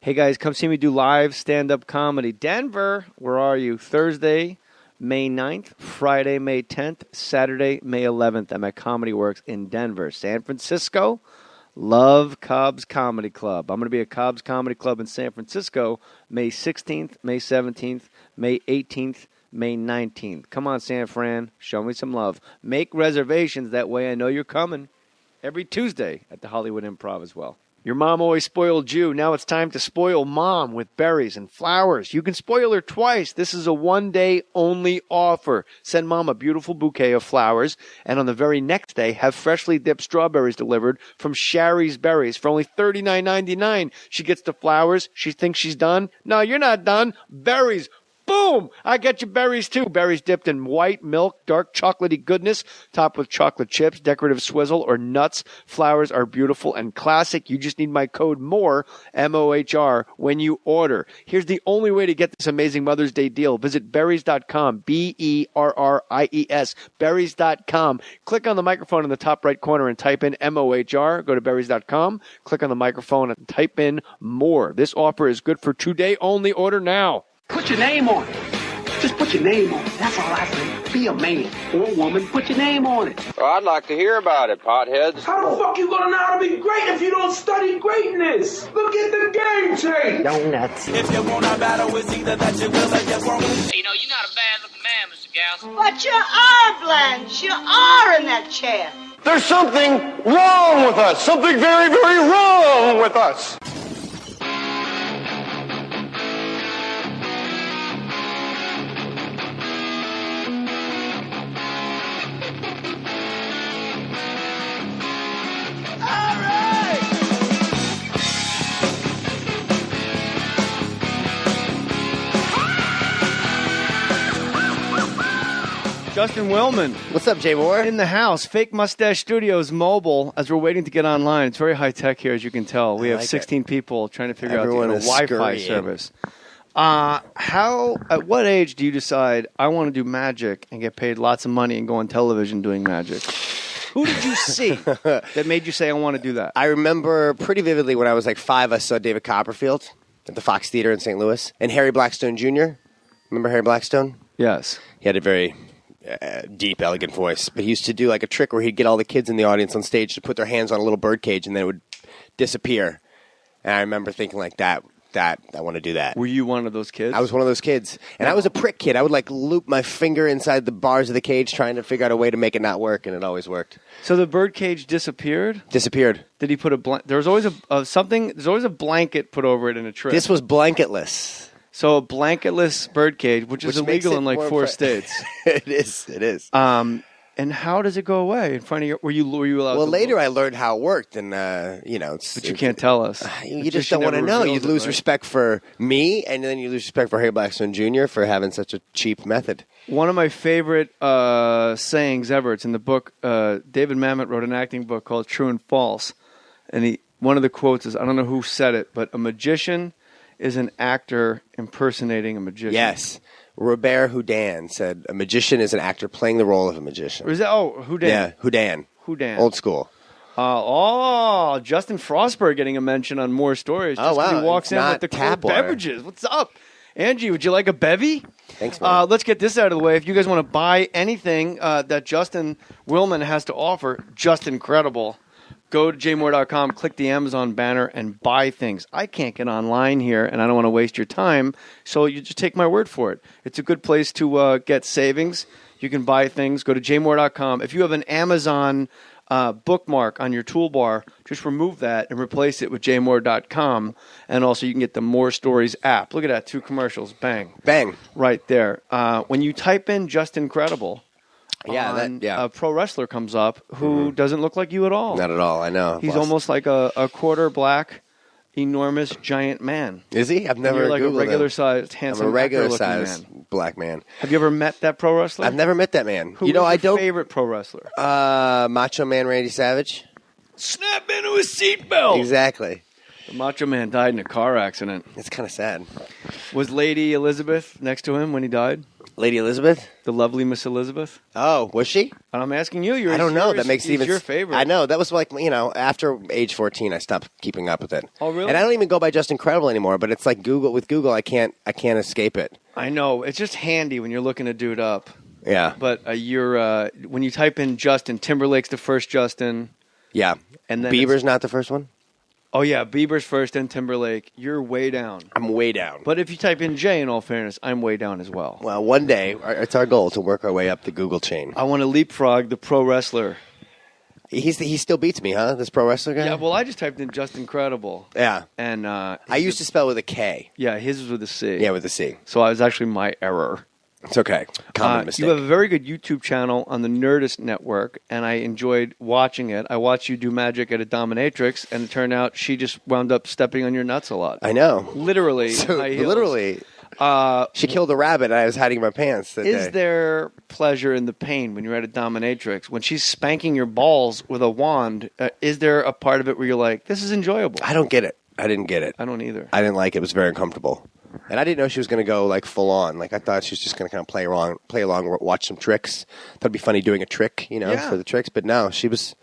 Hey, guys, come see me do live stand-up comedy. Denver, where are you? Thursday, May 9th, Friday, May 10th, Saturday, May 11th. I'm at Comedy Works in Denver. San Francisco, love Cobb's Comedy Club. I'm going to be at Cobb's Comedy Club in San Francisco May 16th, May 17th, May 18th, May 19th. Come on, San Fran. Show me some love. Make reservations. That way I know you're coming. Every Tuesday at the Hollywood Improv as well. Your mom always spoiled you. Now it's time to spoil mom with berries and flowers. You can spoil her twice. This is a one-day only offer. Send mom a beautiful bouquet of flowers, and on the very next day, have freshly dipped strawberries delivered from Sherry's Berries for only $39.99. She gets the flowers. She thinks she's done. No, you're not done. Berries. Boom! I get you berries, too. Berries dipped in white milk, dark chocolatey goodness, topped with chocolate chips, decorative swizzle, or nuts. Flowers are beautiful and classic. You just need my code MOHR, M-O-H-R, when you order. Here's the only way to get this amazing Mother's Day deal. Visit berries.com, B-E-R-R-I-E-S, berries.com. Click on the microphone in the top right corner and type in M-O-H-R. Go to berries.com, click on the microphone and type in MOHR. This offer is good for today only. Order now. Put your name on it. Just put your name on it. That's all I say. Be a man or a woman. Put your name on it. Well, I'd like to hear about it, potheads. How the fuck you gonna know how to be great if you don't study greatness? Look at the game tape. Donuts. If you want a battle, it's either that you will or you won't. You know, you're not a bad-looking man, Mr. Gals. But you are, Blanche. You are in that chair. There's something wrong with us. Something very, very wrong with us. Justin Willman. What's up, Jay Mohr? In the house. Fake Mustache Studios mobile as we're waiting to get online. It's very high-tech here, as you can tell. We have 16 people trying to figure out the Wi-Fi scurrying. service. At what age do you decide, I want to do magic and get paid lots of money and go on television doing magic? Who did you see that made you say, I want to do that? I remember pretty vividly when I was like 5, I saw David Copperfield at the Fox Theater in St. Louis. And Harry Blackstone Jr. Remember Harry Blackstone? Yes. He had a very deep, elegant voice. But he used to do like a trick where he'd get all the kids in the audience on stage to put their hands on a little bird cage and then it would disappear. And I remember thinking like that I want to do that. Were you one of those kids? I was one of those kids. And I was a prick kid. I would like loop my finger inside the bars of the cage trying to figure out a way to make it not work, and it always worked. So the bird cage disappeared? Disappeared. Did he put a There's always there's always a blanket put over it in a trick. This was blanketless. So a blanketless bird cage, which is illegal in like 4 states. It is. And how does it go away in front of you? Were you allowed? Well, to later look? I learned how it worked, and But you can't tell us. You just don't want to know. You'd lose respect for me, and then you lose respect for Harry Blackstone Jr. for having such a cheap method. One of my favorite sayings ever. It's in the book. David Mamet wrote an acting book called True and False, and one of the quotes is, I don't know who said it, but a magician is an actor impersonating a magician. Yes. Robert Houdin said, a magician is an actor playing the role of a magician. Is that, Houdin? Yeah, Houdin. Old school. Justin Frostberg getting a mention on More Stories. Just wow. He walks It's in with the cool beverages. What's up? Angie, would you like a bevy? Thanks, man. Let's get this out of the way. If you guys want to buy anything that Justin Willman has to offer, just incredible. Go to jmohr.com, click the Amazon banner, and buy things. I can't get online here, and I don't want to waste your time, so you just take my word for it. It's a good place to get savings. You can buy things. Go to jmohr.com. If you have an Amazon bookmark on your toolbar, just remove that and replace it with jmohr.com, and also you can get the More Stories app. Look at that, 2 commercials. Bang. Bang. Right there. When you type in Just Incredible, a pro wrestler comes up who doesn't look like you at all. Not at all, I know. He's almost like a quarter black, enormous, giant man. Is he? I've never You're like Googled a regular-sized, I'm handsome, a regular-sized man. black man. Have you ever met that pro wrestler? I've never met that man. Who was your favorite pro wrestler? Macho Man Randy Savage. Snap into his seatbelt. Exactly. The Macho Man died in a car accident. It's kind of sad. Was Lady Elizabeth next to him when he died? Lady Elizabeth? The lovely Miss Elizabeth? Oh, was she? And I'm asking you. I don't know. That makes it even your favorite. I know. That was like, after age 14, I stopped keeping up with it. Oh, really? And I don't even go by Just Incredible anymore, but it's like Google. With Google, I can't escape it. I know. It's just handy when you're looking a dude up. Yeah. But when you type in Justin, Timberlake's the first Justin. Yeah. And then Bieber's not the first one? Oh, yeah. Bieber's first and Timberlake. You're way down. I'm way down. But if you type in Jay, in all fairness, I'm way down as well. Well, one day, it's our goal to work our way up the Google chain. I want to leapfrog the pro wrestler. He still beats me, huh? This pro wrestler guy? Yeah, well, I just typed in Just Incredible. Yeah. And I used to spell with a K. Yeah, his was with a C. Yeah, with a C. So it was actually my error. It's okay. Common mistake. You have a very good YouTube channel on the Nerdist network, and I enjoyed watching it. I watched you do magic at a dominatrix, and it turned out she just wound up stepping on your nuts a lot. I know. Literally. So, high heels. literally. She killed a rabbit, and I was hiding my pants that Is day. there pleasure in the pain when you're at a dominatrix? When she's spanking your balls with a wand, is there a part of it where you're like, this is enjoyable? I don't get it. I didn't get it. I don't either. I didn't like it. It was very uncomfortable. And I didn't know she was going to go like full on. Like I thought she was just going to kind of play along, watch some tricks. Thought it'd be funny doing a trick, for the tricks. But no, she was.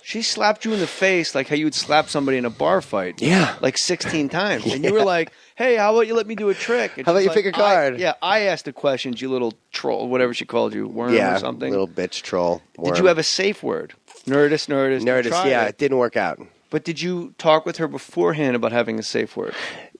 She slapped you in the face like how you would slap somebody in a bar fight. Yeah. Like 16 times. And you were like, hey, how about you let me do a trick? And How about she's you pick a card? I asked the questions, you little troll, whatever she called you, worm or something. Little bitch troll. Worm. Did you have a safe word? Nerdist. Nerdist, yeah. It didn't work out. But did you talk with her beforehand about having a safe word?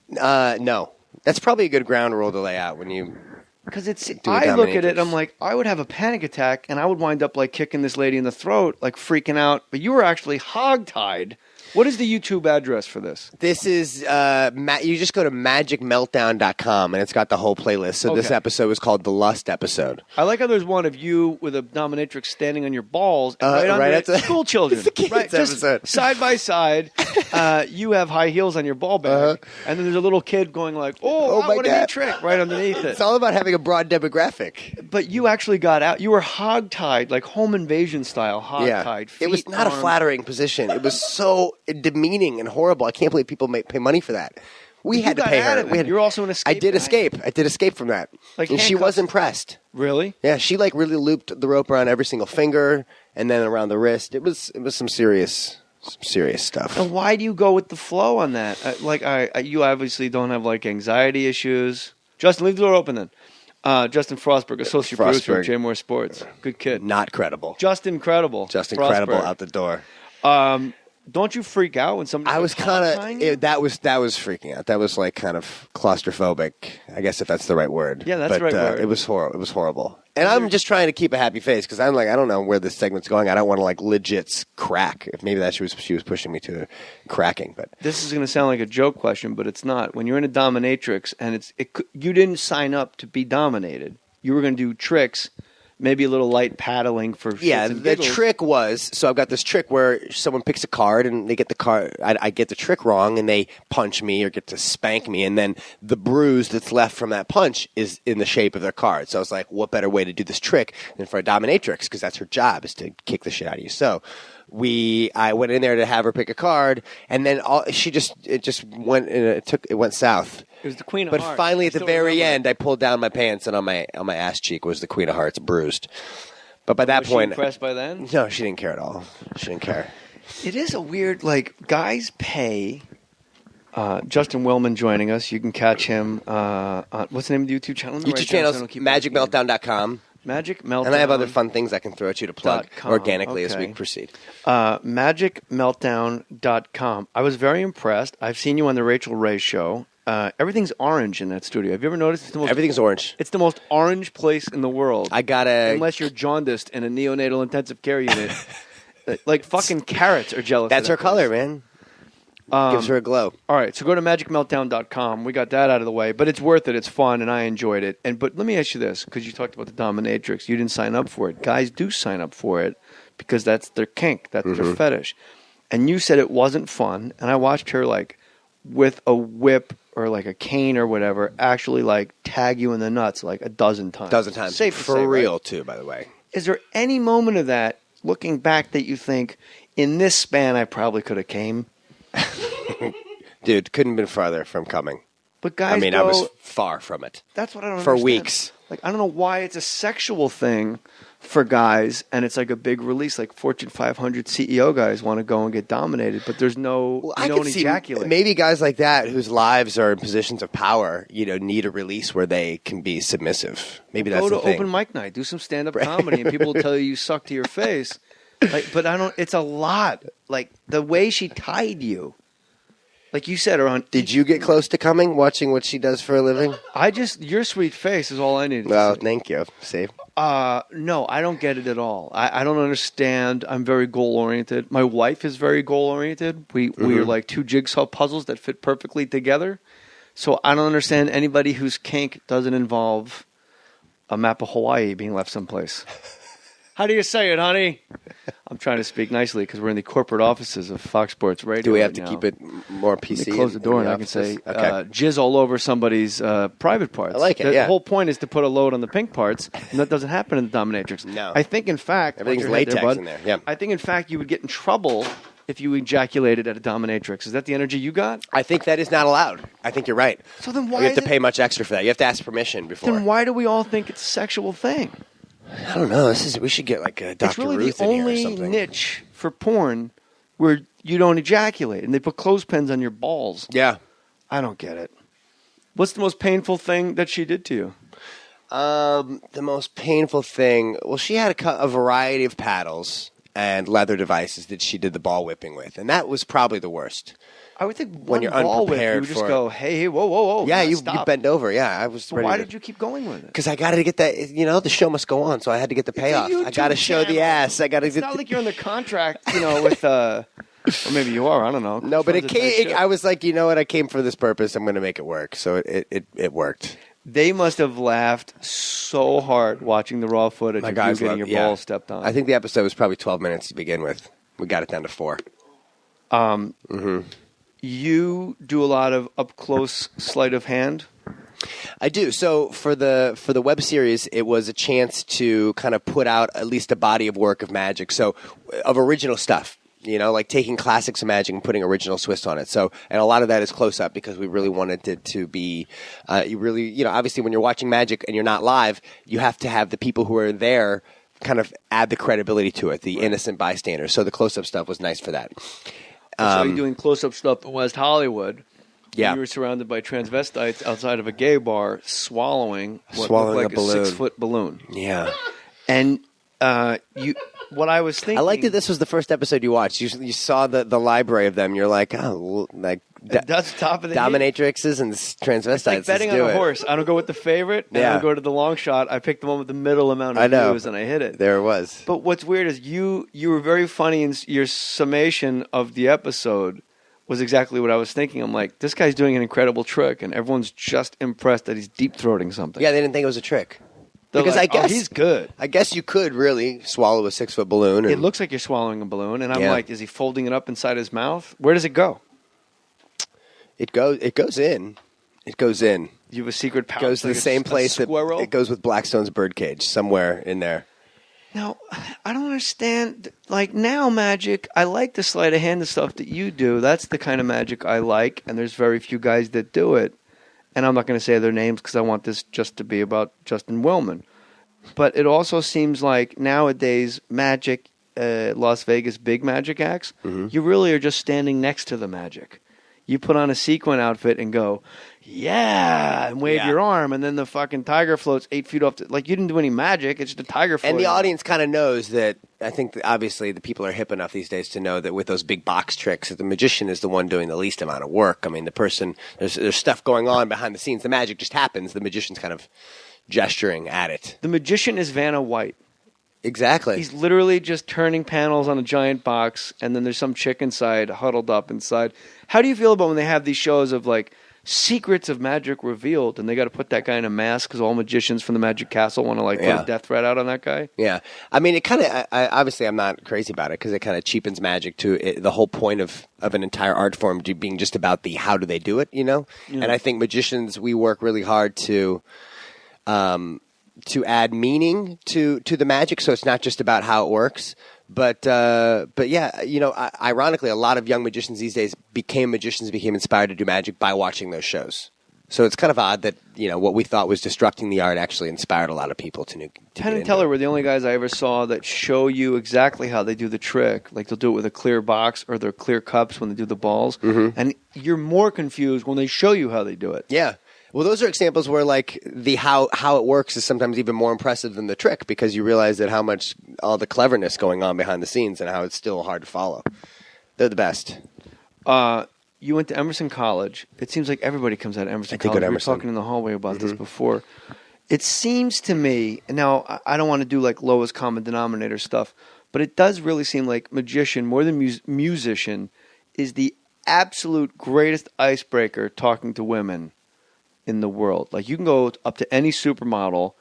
No. That's probably a good ground rule to lay out when you. Because I look at it and I'm like, I would have a panic attack and I would wind up like kicking this lady in the throat, like freaking out. But you were actually hogtied. What is the YouTube address for this? This is, you just go to magicmeltdown.com and it's got the whole playlist. So this episode is called the Lust episode. I like how there's one of you with a dominatrix standing on your balls and right under it, school children. It's the kids episode. Just side by side, you have high heels on your ball bag. And then there's a little kid going like, oh wow, my what a God. neat trick right underneath it. It's all about having a broad demographic. But you actually got out. You were hogtied, like home invasion style, hogtied. It was not a flattering position. It was so demeaning and horrible. I can't believe people pay money for that. We had to pay her. You're also an escape. I did guy. escape. I did escape from that. Like and she was impressed. Really? Yeah, she like really looped the rope around every single finger and then around the wrist. It was some serious stuff. And why do you go with the flow on that? You obviously don't have like anxiety issues. Justin, leave the door open then. Justin Frostberg, associate producer of J Mohr Sports. Good kid. Not credible. Just incredible. Just incredible out the door. Don't you freak out when somebody? I was kind of that was freaking out. That was like kind of claustrophobic, I guess if that's the right word. Yeah, that's the right word. It was horrible. It was horrible. And I'm just trying to keep a happy face because I'm like I don't know where this segment's going. I don't want to like legit crack. If maybe that she was pushing me to cracking, but this is going to sound like a joke question, but it's not. When you're in a dominatrix and you didn't sign up to be dominated. You were going to do tricks. Maybe a little light paddling for shits and the giggles. trick was, so I've got this trick where someone picks a card and they get the card, I get the trick wrong and they punch me or get to spank me and then the bruise that's left from that punch is in the shape of their card. So I was like, what better way to do this trick than for a dominatrix because that's her job is to kick the shit out of you. So I went in there to have her pick a card and then it went south. It was the Queen of But Hearts. finally, at the very end, I pulled down my pants, and on my ass cheek was the Queen of Hearts bruised. But by that Was point, she impressed by then? No, she didn't care at all. She didn't care. It is a weird, like, guys pay. Justin Willman joining us. You can catch him on, what's the name of the YouTube channel? YouTube channel is magicmeltdown.com. Magic Meltdown. And I have other fun things I can throw at you to plug organically as we proceed. Magicmeltdown.com. I was very impressed. I've seen you on the Rachel Ray show. Everything's orange in that studio. Have you ever noticed? Everything's orange. It's the most orange place in the world. Unless you're jaundiced in a neonatal intensive care unit. Like fucking carrots are jealous. That's her color, man. Gives her a glow. All right, so go to magicmeltdown.com. We got that out of the way, but it's worth it. It's fun, and I enjoyed it. But let me ask you this, because you talked about the dominatrix. You didn't sign up for it. Guys do sign up for it because that's their kink. That's their fetish. And you said it wasn't fun, and I watched her, like, with a whip or, like, a cane or whatever, actually, like, tag you in the nuts, like, a dozen times. Safe to For say, real, right? too, by the way. Is there any moment of that, looking back, that you think, in this span, I probably could have came? Dude, couldn't have been farther from coming. But guys, I was far from it. That's what I don't For understand. weeks. Like, I don't know why it's a sexual thing for guys, and it's like a big release. Like Fortune 500 CEO guys want to go and get dominated, but there's no, you don't ejaculate. Maybe guys like that whose lives are in positions of power, need a release where they can be submissive. Maybe that's the thing. Go to open mic night, do some stand-up comedy, and people will tell you suck to your face. Like, but I don't. It's a lot. Like the way she tied you. Like you said, Did you get close to coming watching what she does for a living? Your sweet face is all I needed. Well, thank you. See? No, I don't get it at all. I don't understand. I'm very goal oriented. My wife is very goal oriented. We are like two jigsaw puzzles that fit perfectly together. So I don't understand anybody whose kink doesn't involve a map of Hawaii being left someplace. How do you say it, honey? I'm trying to speak nicely because we're in the corporate offices of Fox Sports Radio. Do we have right to now. keep it more PC? Close the door and I can say okay. jizz all over somebody's private parts. I like it, The whole point is to put a load on the pink parts, and that doesn't happen in the dominatrix. No. I think, in fact... Everything's latex in there, yeah. I think, in fact, you would get in trouble if you ejaculated at a dominatrix. Is that the energy you got? I think that is not allowed. I think you're right. So then why You have to pay much extra for that. You have to ask permission before. Then why do we all think it's a sexual thing? I don't know. We should get like a Dr. It's really Ruth the in here or only something. niche for porn where you don't ejaculate, and they put clothespins on your balls. Yeah. I don't get it. What's the most painful thing that she did to you? The most painful thing. Well, she had a variety of paddles and leather devices that she did the ball whipping with, and that was probably the worst. I would think when you're ball whip, unprepared you would just for go, hey, whoa, whoa, whoa. Yeah, you stop. bend over. Yeah, I was. So ready why to, did you keep going with it? Because I got to get that. The show must go on, so I had to get the payoff. I got to show the ass. I got to. It's not like you're under contract, with. Or maybe you are. I don't know. No, but I was like, you know what? I came for this purpose. I'm going to make it work. So it worked. They must have laughed so hard watching the raw footage of you getting your balls stepped on. I think the episode was probably 12 minutes to begin with. We got it down to 4. You do a lot of up close sleight of hand. I do. So for the web series, it was a chance to kind of put out at least a body of work of magic. So of original stuff. Like taking classics of magic and putting original twist on it. So, and a lot of that is close up because we really wanted it to be, obviously when you're watching magic and you're not live, you have to have the people who are there kind of add the credibility to it, the innocent bystanders. So the close up stuff was nice for that. So you're doing close up stuff in West Hollywood. Yeah. You were surrounded by transvestites outside of a gay bar swallowing what Swallowing looked like a balloon. 6-foot balloon. Yeah. And what I was thinking... I like that this was the first episode you watched. You saw the library of them. You're like, oh, like... That's top of the dominatrixes and transvestites. It's like betting on a horse. I don't go with the favorite, and I don't go to the long shot. I pick the one with the middle amount of views, and I hit it. There it was. But what's weird is you were very funny, and your summation of the episode was exactly what I was thinking. I'm like, this guy's doing an incredible trick, and everyone's just impressed that he's deep-throating something. Yeah, they didn't think it was a trick. They're because like, I guess he's good. I guess you could really swallow a 6-foot balloon. It looks like you're swallowing a balloon, and I'm like, is he folding it up inside his mouth? Where does it go? It goes in. It goes in. You have a secret pouch. It goes to the same place that it goes with Blackstone's birdcage, somewhere in there. Now, I don't understand. Like, now magic, I like the sleight of hand and stuff that you do. That's the kind of magic I like, and there's very few guys that do it. And I'm not going to say their names because I want this just to be about Justin Willman. But it also seems like nowadays magic, Las Vegas big magic acts, you really are just standing next to the magic. You put on a sequin outfit and go, yeah, and wave your arm, and then the fucking tiger floats 8 feet off. Like, you didn't do any magic. It's just a tiger floating. And the audience kind of knows that. I think that obviously the people are hip enough these days to know that with those big box tricks, that the magician is the one doing the least amount of work. I mean, the person, there's stuff going on behind the scenes. The magic just happens. The magician's kind of gesturing at it. The magician is Vanna White. Exactly. He's literally just turning panels on a giant box, and then there's some chick inside, huddled up inside. How do you feel about when they have these shows of, like, secrets of magic revealed, and they got to put that guy in a mask because all magicians from the Magic Castle want to, like, put a death threat out on that guy? Yeah. I mean, it kind of, obviously I'm not crazy about it because it kind of cheapens magic to the whole point of an entire art form being just about the how do they do it, you know? Yeah. And I think magicians, we work really hard to add meaning to the magic, so it's not just about how it works. But yeah, you know, ironically, a lot of young magicians these days became inspired to do magic by watching those shows. So it's kind of odd that, what we thought was destructing the art actually inspired a lot of people to Penn and Teller were the only guys I ever saw that show you exactly how they do the trick. Like they'll do it with a clear box or their clear cups when they do the balls. Mm-hmm. And you're more confused when they show you how they do it. Yeah. Well, those are examples where like the how it works is sometimes even more impressive than the trick because you realize that how much all the cleverness going on behind the scenes and how it's still hard to follow. They're the best. You went to Emerson College. It seems like everybody comes out of Emerson College. We were talking in the hallway about this before. It seems to me, now I don't want to do like lowest common denominator stuff, but it does really seem like magician, more than musician, is the absolute greatest icebreaker talking to women in the world. Like you can go up to any supermodel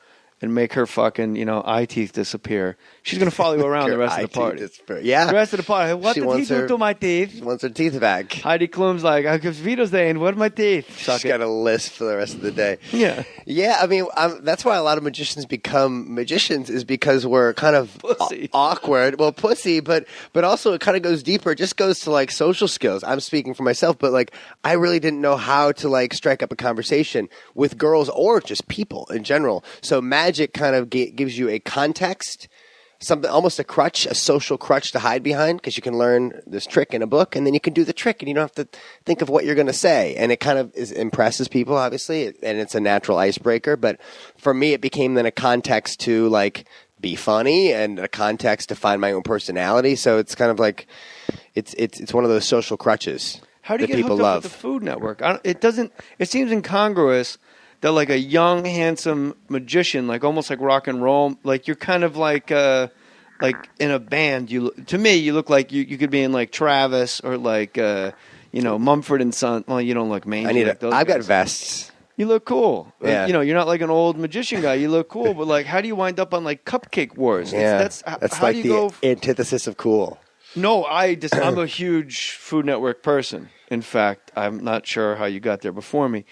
and make her fucking, eye teeth disappear. She's going to follow you around the rest of the party. Yeah. The rest of the party. What did he do to my teeth? She wants her teeth back. Heidi Klum's like, I give Vito's saying, what are my teeth? She's got a list for the rest of the day. Yeah. Yeah, I mean, that's why a lot of magicians become magicians is because we're kind of awkward. Well, pussy, but also it kind of goes deeper. It just goes to like social skills. I'm speaking for myself, but like I really didn't know how to like strike up a conversation with girls or just people in general. So magic kind of gives you a context, something almost a crutch, a social crutch to hide behind because you can learn this trick in a book and then you can do the trick and you don't have to think of what you're going to say. And it kind of impresses people, obviously, and it's a natural icebreaker. But for me, it became then a context to like be funny and a context to find my own personality. So it's kind of like it's one of those social crutches. How do you that get people hooked love. up with the Food Network? It seems incongruous that like a young, handsome magician, like almost like rock and roll, like you're kind of like in a band. To me, you look like you could be in like Travis or like Mumford and Son. Well, you don't look mangy. I've got vests. You look cool. Yeah. You're not like an old magician guy. You look cool, but like, how do you wind up on like Cupcake Wars? Yeah, That's how like do you the go antithesis of cool. No, I'm a huge Food Network person. In fact, I'm not sure how you got there before me.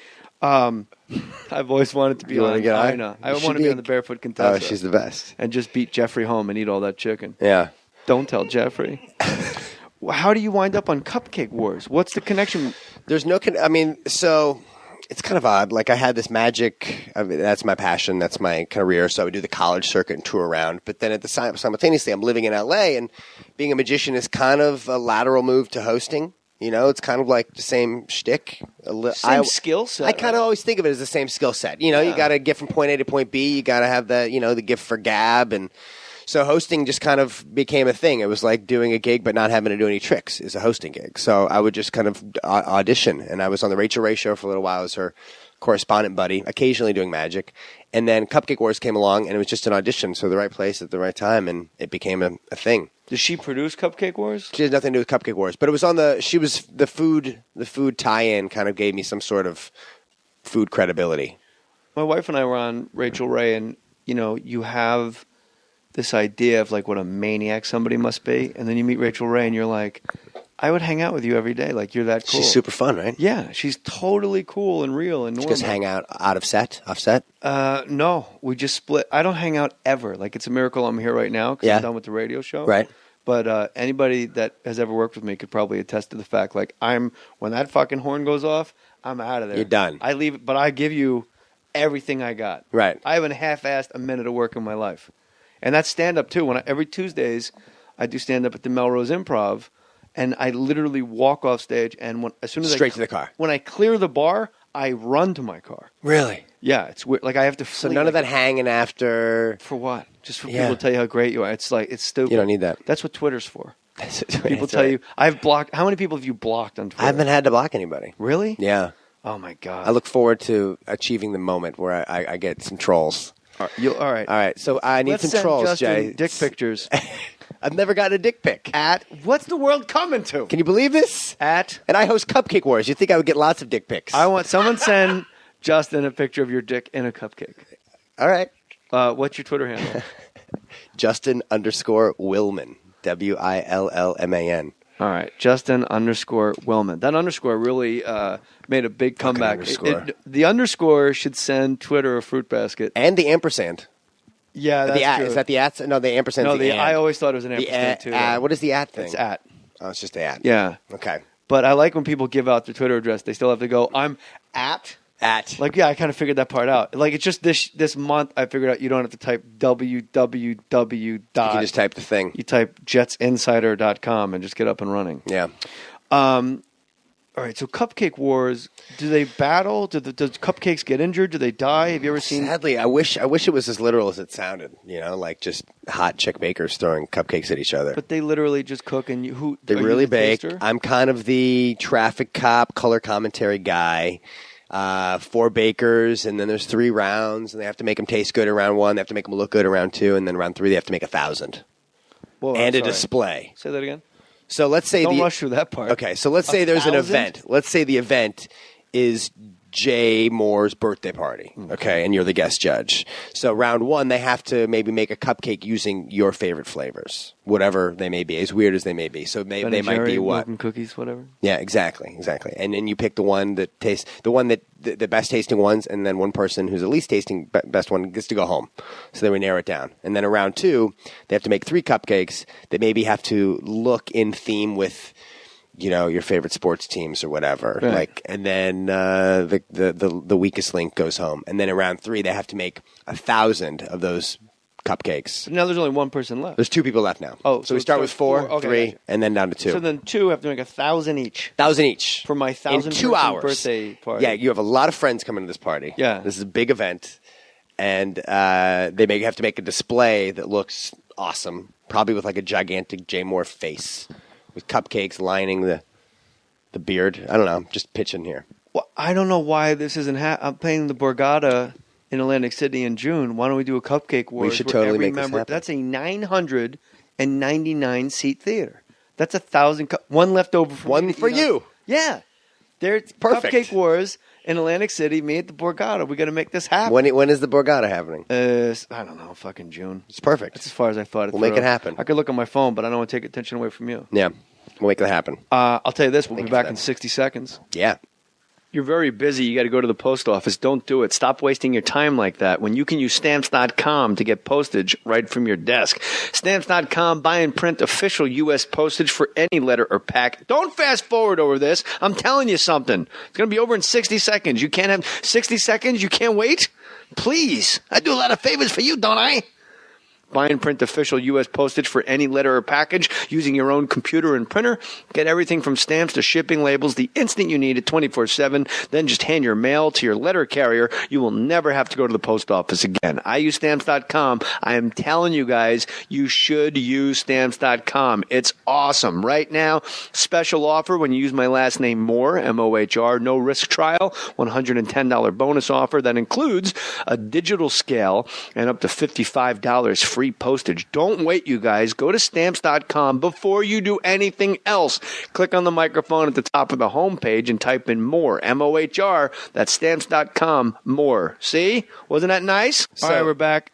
I've always wanted to be on Ina. I want to be on the Barefoot Contessa. Oh, she's the best. And just beat Jeffrey home and eat all that chicken. Yeah. Don't tell Jeffrey. How do you wind up on Cupcake Wars? What's the connection? There's no so it's kind of odd. Like I had this magic. I mean, that's my passion. That's my career. So I would do the college circuit and tour around. But then simultaneously, I'm living in LA, and being a magician is kind of a lateral move to hosting. It's kind of like the same shtick. Same skill set. I kind of always think of it as the same skill set. You got to get from point A to point B. You got to have the gift for gab. And so hosting just kind of became a thing. It was like doing a gig but not having to do any tricks is a hosting gig. So I would just kind of audition. And I was on the Rachel Ray show for a little while as her correspondent buddy, occasionally doing magic. And then Cupcake Wars came along, and it was just an audition. So the right place at the right time, and it became a thing. Does she produce Cupcake Wars? She has nothing to do with Cupcake Wars, but it was she was the food tie-in kind of gave me some sort of food credibility. My wife and I were on Rachel Ray, and you have this idea of like what a maniac somebody must be, and then you meet Rachel Ray, and you're like, I would hang out with you every day. Like you're that cool. She's super fun, right? Yeah, she's totally cool and real and normal. Just hang out off set? No, we just split. I don't hang out ever. Like it's a miracle I'm here right now because I'm done with the radio show. Right. But anybody that has ever worked with me could probably attest to the fact, like when that fucking horn goes off, I'm out of there. You're done. I leave, but I give you everything I got. Right. I haven't half-assed a minute of work in my life. And that's stand-up too. Every Tuesdays, I do stand-up at the Melrose Improv, and I literally walk off stage, and as soon as straight to the car. When I clear the bar, I run to my car. Really? Yeah, it's weird. Like I have to. So none of that hanging after. For what? Just for people to tell you how great you are. It's like it's stupid. You don't need that. That's what Twitter's for. People tell you. I've blocked. How many people have you blocked on Twitter? I haven't had to block anybody. Really? Yeah. Oh my god. I look forward to achieving the moment where I get some trolls. All right. All right. So I need some trolls, Justin Jay. Dick pictures. I've never gotten a dick pic. What's the world coming to? Can you believe this? And I host Cupcake Wars. You'd think I would get lots of dick pics. I want someone send Justin a picture of your dick in a cupcake. All right. What's your Twitter handle? Justin_Willman. WILLMAN. All right. Justin_Willman. That underscore really made a big comeback. The underscore should send Twitter a fruit basket. And the ampersand. Yeah, that's true. Is that the at? No, the ampersand. No, is the I always thought it was an ampersand too. What is the at thing? It's at. Oh, it's just the at. Yeah. Okay. But I like when people give out their Twitter address. They still have to go, I'm at At. Like, yeah, I kind of figured that part out. Like, it's just this month I figured out you don't have to type www. You can just type the thing. You type jetsinsider.com and just get up and running. Yeah. All right, so Cupcake Wars, do they battle? Does cupcakes get injured? Do they die? Have you ever seen... Sadly, I wish it was as literal as it sounded. Like just hot chick bakers throwing cupcakes at each other. But they literally just cook and They really bake. Taster? I'm kind of the traffic cop, color commentary guy. 4 bakers, and then there's 3 rounds, and they have to make them taste good in round 1. They have to make them look good in round 2, and then round 3 they have to make 1,000. Whoa, and a display. Say that again. So let's say Don't rush through that part. Okay, so let's say there's an event. Let's say the event is Jay Mohr's birthday party, okay, and you're the guest judge. So round 1, they have to maybe make a cupcake using your favorite flavors, whatever they may be, as weird as they may be. So they might be what? Milk and cookies, whatever. Yeah, exactly. And then you pick the one that tastes the best tasting ones, and then one person who's the least tasting best one gets to go home. So then we narrow it down. And then around 2, they have to make 3 cupcakes that maybe have to look in theme with your favorite sports teams or whatever. Right. And then the weakest link goes home. And then in round 3, they have to make 1,000 of those cupcakes. But now there's only one person left. There's 2 people left now. Oh, so we start with 4, okay, 3, gotcha. and then down to 2. So then 2 have to make 1,000 each. 1,000 each For my 1,000 in 2 hours birthday party. Yeah, you have a lot of friends coming to this party. Yeah. This is a big event, and they have to make a display that looks awesome, probably with like a gigantic Jay Mohr face with cupcakes lining the beard. I don't know. I'm just pitching here. Well, I don't know why this isn't I'm playing the Borgata in Atlantic City in June. Why don't we do a Cupcake Wars? We should totally make this happen. That's a 999 seat theater. That's 1,000. One left over for One for you. Yeah. There's Perfect. Cupcake Wars in Atlantic City. Me at the Borgata. We got to make this happen. When is the Borgata happening? I don't know. Fucking June. It's perfect. That's as far as I thought. We'll make it happen. I could look on my phone, but I don't want to take attention away from you. Yeah, we'll make it happen. I'll tell you this. We'll Thank be you for back that. in 60 seconds. Yeah. You're very busy. You got to go to the post office. Don't do it. Stop wasting your time like that when you can use Stamps.com to get postage right from your desk. Stamps.com, buy and print official U.S. postage for any letter or pack. Don't fast forward over this. I'm telling you something. It's going to be over in 60 seconds. You can't have 60 seconds? You can't wait? Please. I do a lot of favors for you, don't I? Buy and print official U.S. postage for any letter or package using your own computer and printer. Get everything from stamps to shipping labels the instant you need it 24/7. Then just hand your mail to your letter carrier. You will never have to go to the post office again. I use Stamps.com. I am telling you guys, you should use Stamps.com. It's awesome. Right now, special offer when you use my last name, Mohr, M-O-H-R, no risk trial, $110 bonus offer that includes a digital scale and up to $55 free postage. Don't wait, you guys. Go to Stamps.com before you do anything else. Click on the microphone at the top of the homepage and type in Mohr, M-O-H-R. That's Stamps.com, Mohr. See? Wasn't that nice? All right, we're back.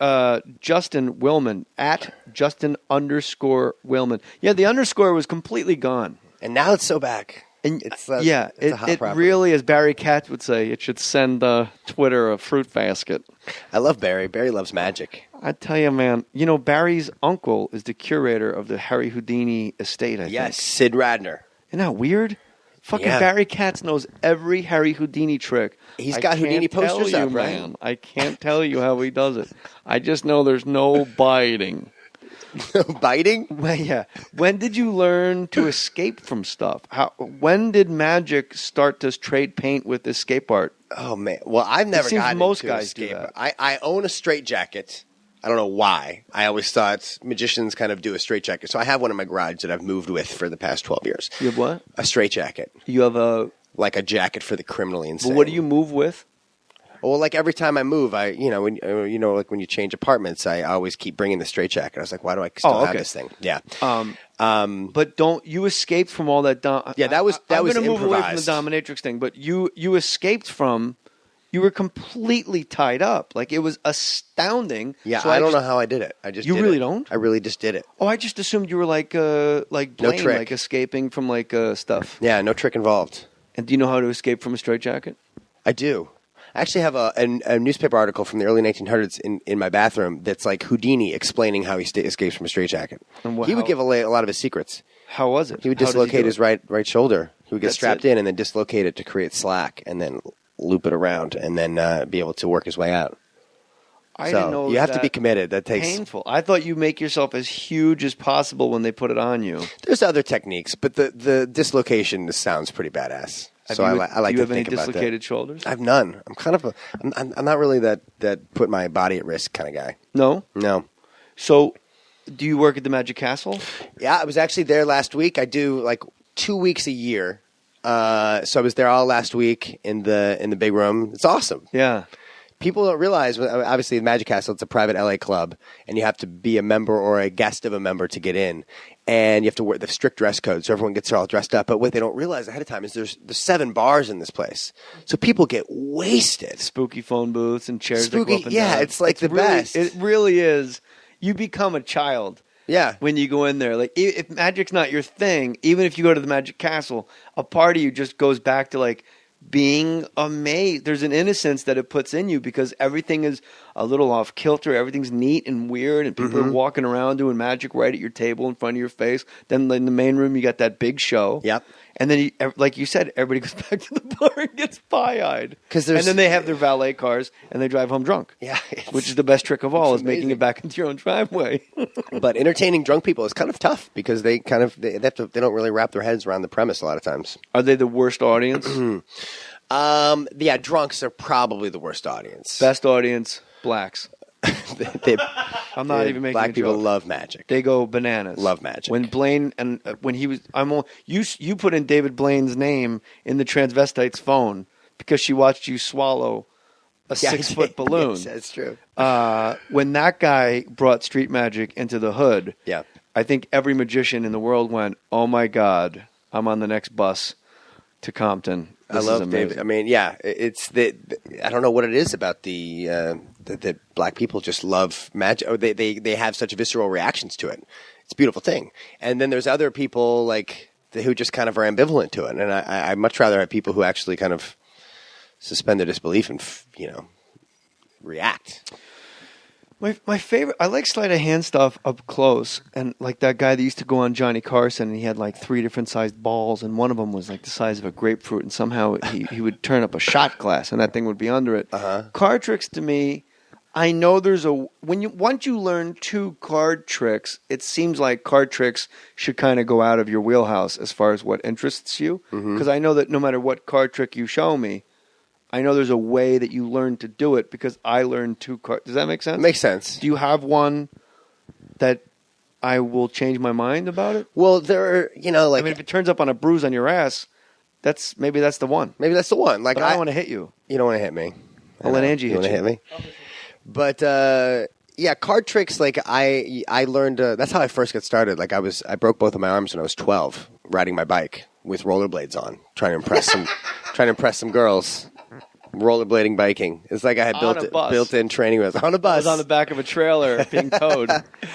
Justin Willman, at Justin_Willman. Yeah, the underscore was completely gone. And now it's so back. And it's it a hot property. really, as Barry Katz would say, it should send Twitter a fruit basket. I love Barry. Barry loves magic. I tell you, man, Barry's uncle is the curator of the Harry Houdini estate, I think. Yes, Sid Radner. Isn't that weird? Fucking Yeah. Barry Katz knows every Harry Houdini trick. He's I got Houdini can't tell posters you, up, right? man. I can't tell you how he does it. I just know there's no biting. Biting? Well, yeah. When did you learn to escape from stuff? When did magic start to trade paint with escape art? Oh, man. Well, I've never seems gotten most into guys do escape. that. I own a straitjacket. I don't know why. I always thought magicians kind of do a straitjacket. So I have one in my garage that I've moved with for the past 12 years. You have what? A straitjacket. You have a... Like a jacket for the criminally insane. But what do you move with? Well, like every time I move, like when you change apartments, I always keep bringing the straitjacket. I was like, why do I still have this thing? Yeah. But don't you escaped from all that? Yeah, that was I'm going to move away from the improvised. dominatrix thing, but you escaped from. You were completely tied up. Like, it was astounding. Yeah, So I don't know how I did it. You really don't? I really just did it. Oh, I just assumed you were like Blaine, trick. like escaping from stuff. Yeah, no trick involved. And do you know how to escape from a straitjacket? I do. I actually have a newspaper article from the early 1900s in my bathroom that's like Houdini explaining how he escapes from a straitjacket. He would give away a lot of his secrets. How was it? He would How does dislocate do his it? right shoulder. He would get That's strapped it? in and then dislocate it to create slack and then loop it around, and then be able to work his way out. I didn't know you have to that be committed. That takes painful. I thought you make yourself as huge as possible when they put it on you. There's other techniques, but the dislocation sounds pretty badass. So I like to think about that. Do you have any dislocated shoulders? I have none. I'm kind of I'm not really that put my body at risk kind of guy. No? No. So, do you work at the Magic Castle? Yeah, I was actually there last week. I do like 2 weeks a year. So I was there all last week in the big room. It's awesome. Yeah. People don't realize, obviously, the Magic Castle, it's a private LA club, and you have to be a member or a guest of a member to get in. And you have to wear the strict dress code, so everyone gets all dressed up. But what they don't realize ahead of time is there's 7 bars in this place. So people get wasted. Spooky phone booths and chairs that go up and yeah, down. it's like the best. It really is. You become a child. Yeah. When you go in there. Like, if magic's not your thing, even if you go to the Magic Castle, a part of you just goes back to, like, being amazed. There's an innocence that it puts in you because everything is a little off kilter. Everything's neat and weird, and people are walking around doing magic right at your table in front of your face. Then in the main room, you got that big show. Yep. And then, like you said, everybody goes back to the bar and gets pie-eyed. And then they have their valet cars and they drive home drunk. Yeah. Which is the best trick of all, is making it back into your own driveway. But entertaining drunk people is kind of tough because they don't really wrap their heads around the premise a lot of times. Are they the worst audience? Yeah, drunks are probably the worst audience. Best audience, blacks. I'm not even making black a people joke. love magic. They go bananas. Love magic. When Blaine and when he was, you put in David Blaine's name in the transvestite's phone because she watched you swallow a 6-foot balloon. Yes, that's true. When that guy brought street magic into the hood, yeah, I think every magician in the world went, "Oh my God, I'm on the next bus to Compton." I love David. I mean, yeah, it's I don't know what it is about that black people just love magic. Or they have such visceral reactions to it. It's a beautiful thing. And then there's other people like who just kind of are ambivalent to it. And I'd much rather have people who actually kind of suspend their disbelief and react. My favorite, I like sleight of hand stuff up close, and like that guy that used to go on Johnny Carson, and he had like 3 different sized balls, and one of them was like the size of a grapefruit, and somehow he would turn up a shot glass, and that thing would be under it. Card tricks to me, I know there's once you learn 2 card tricks, it seems like card tricks should kind of go out of your wheelhouse as far as what interests you, because I know that no matter what card trick you show me, I know there's a way that you learn to do it because I learned 2 cards. Does that make sense? It makes sense. Do you have one that I will change my mind about it? Well, there are, like... I mean, if it turns up on a bruise on your ass, maybe that's the one. Maybe that's the one. Like, but I don't want to hit you. You don't want to hit me. I'll let Angie hit you. You want to hit me? But, yeah, card tricks, like, I learned... that's how I first got started. Like, I broke both of my arms when I was 12, riding my bike with rollerblades on, trying to impress some girls. Rollerblading, biking. It's like I had built-in training wheels on a bus. I was on the back of a trailer being towed.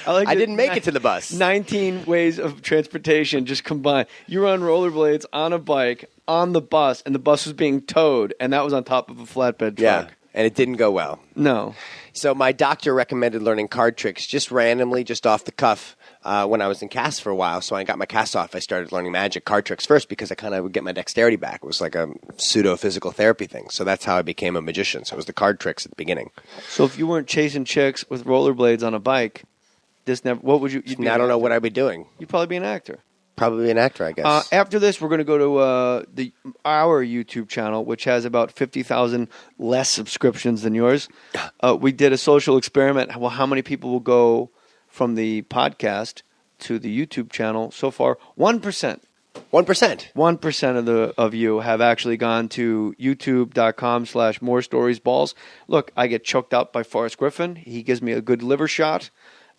I didn't make it to the bus. 19 ways of transportation just combined. You were on rollerblades, on a bike, on the bus, and the bus was being towed, and that was on top of a flatbed truck. Yeah, and it didn't go well. No. So my doctor recommended learning card tricks just randomly, just off the cuff. When I was in cast for a while, so I got my cast off. I started learning magic card tricks first because I kind of would get my dexterity back. It was like a pseudo-physical therapy thing. So that's how I became a magician. So it was the card tricks at the beginning. So if you weren't chasing chicks with rollerblades on a bike, what would you? I don't know what I'd be doing. You'd probably be an actor. Probably an actor, I guess. After this, we're going to go to our YouTube channel, which has about 50,000 less subscriptions than yours. We did a social experiment. Well, how many people will go from the podcast to the YouTube channel? So far, 1%. 1%. 1% of you have actually gone to youtube.com/morestoriesballs. Look, I get choked up by Forrest Griffin. He gives me a good liver shot.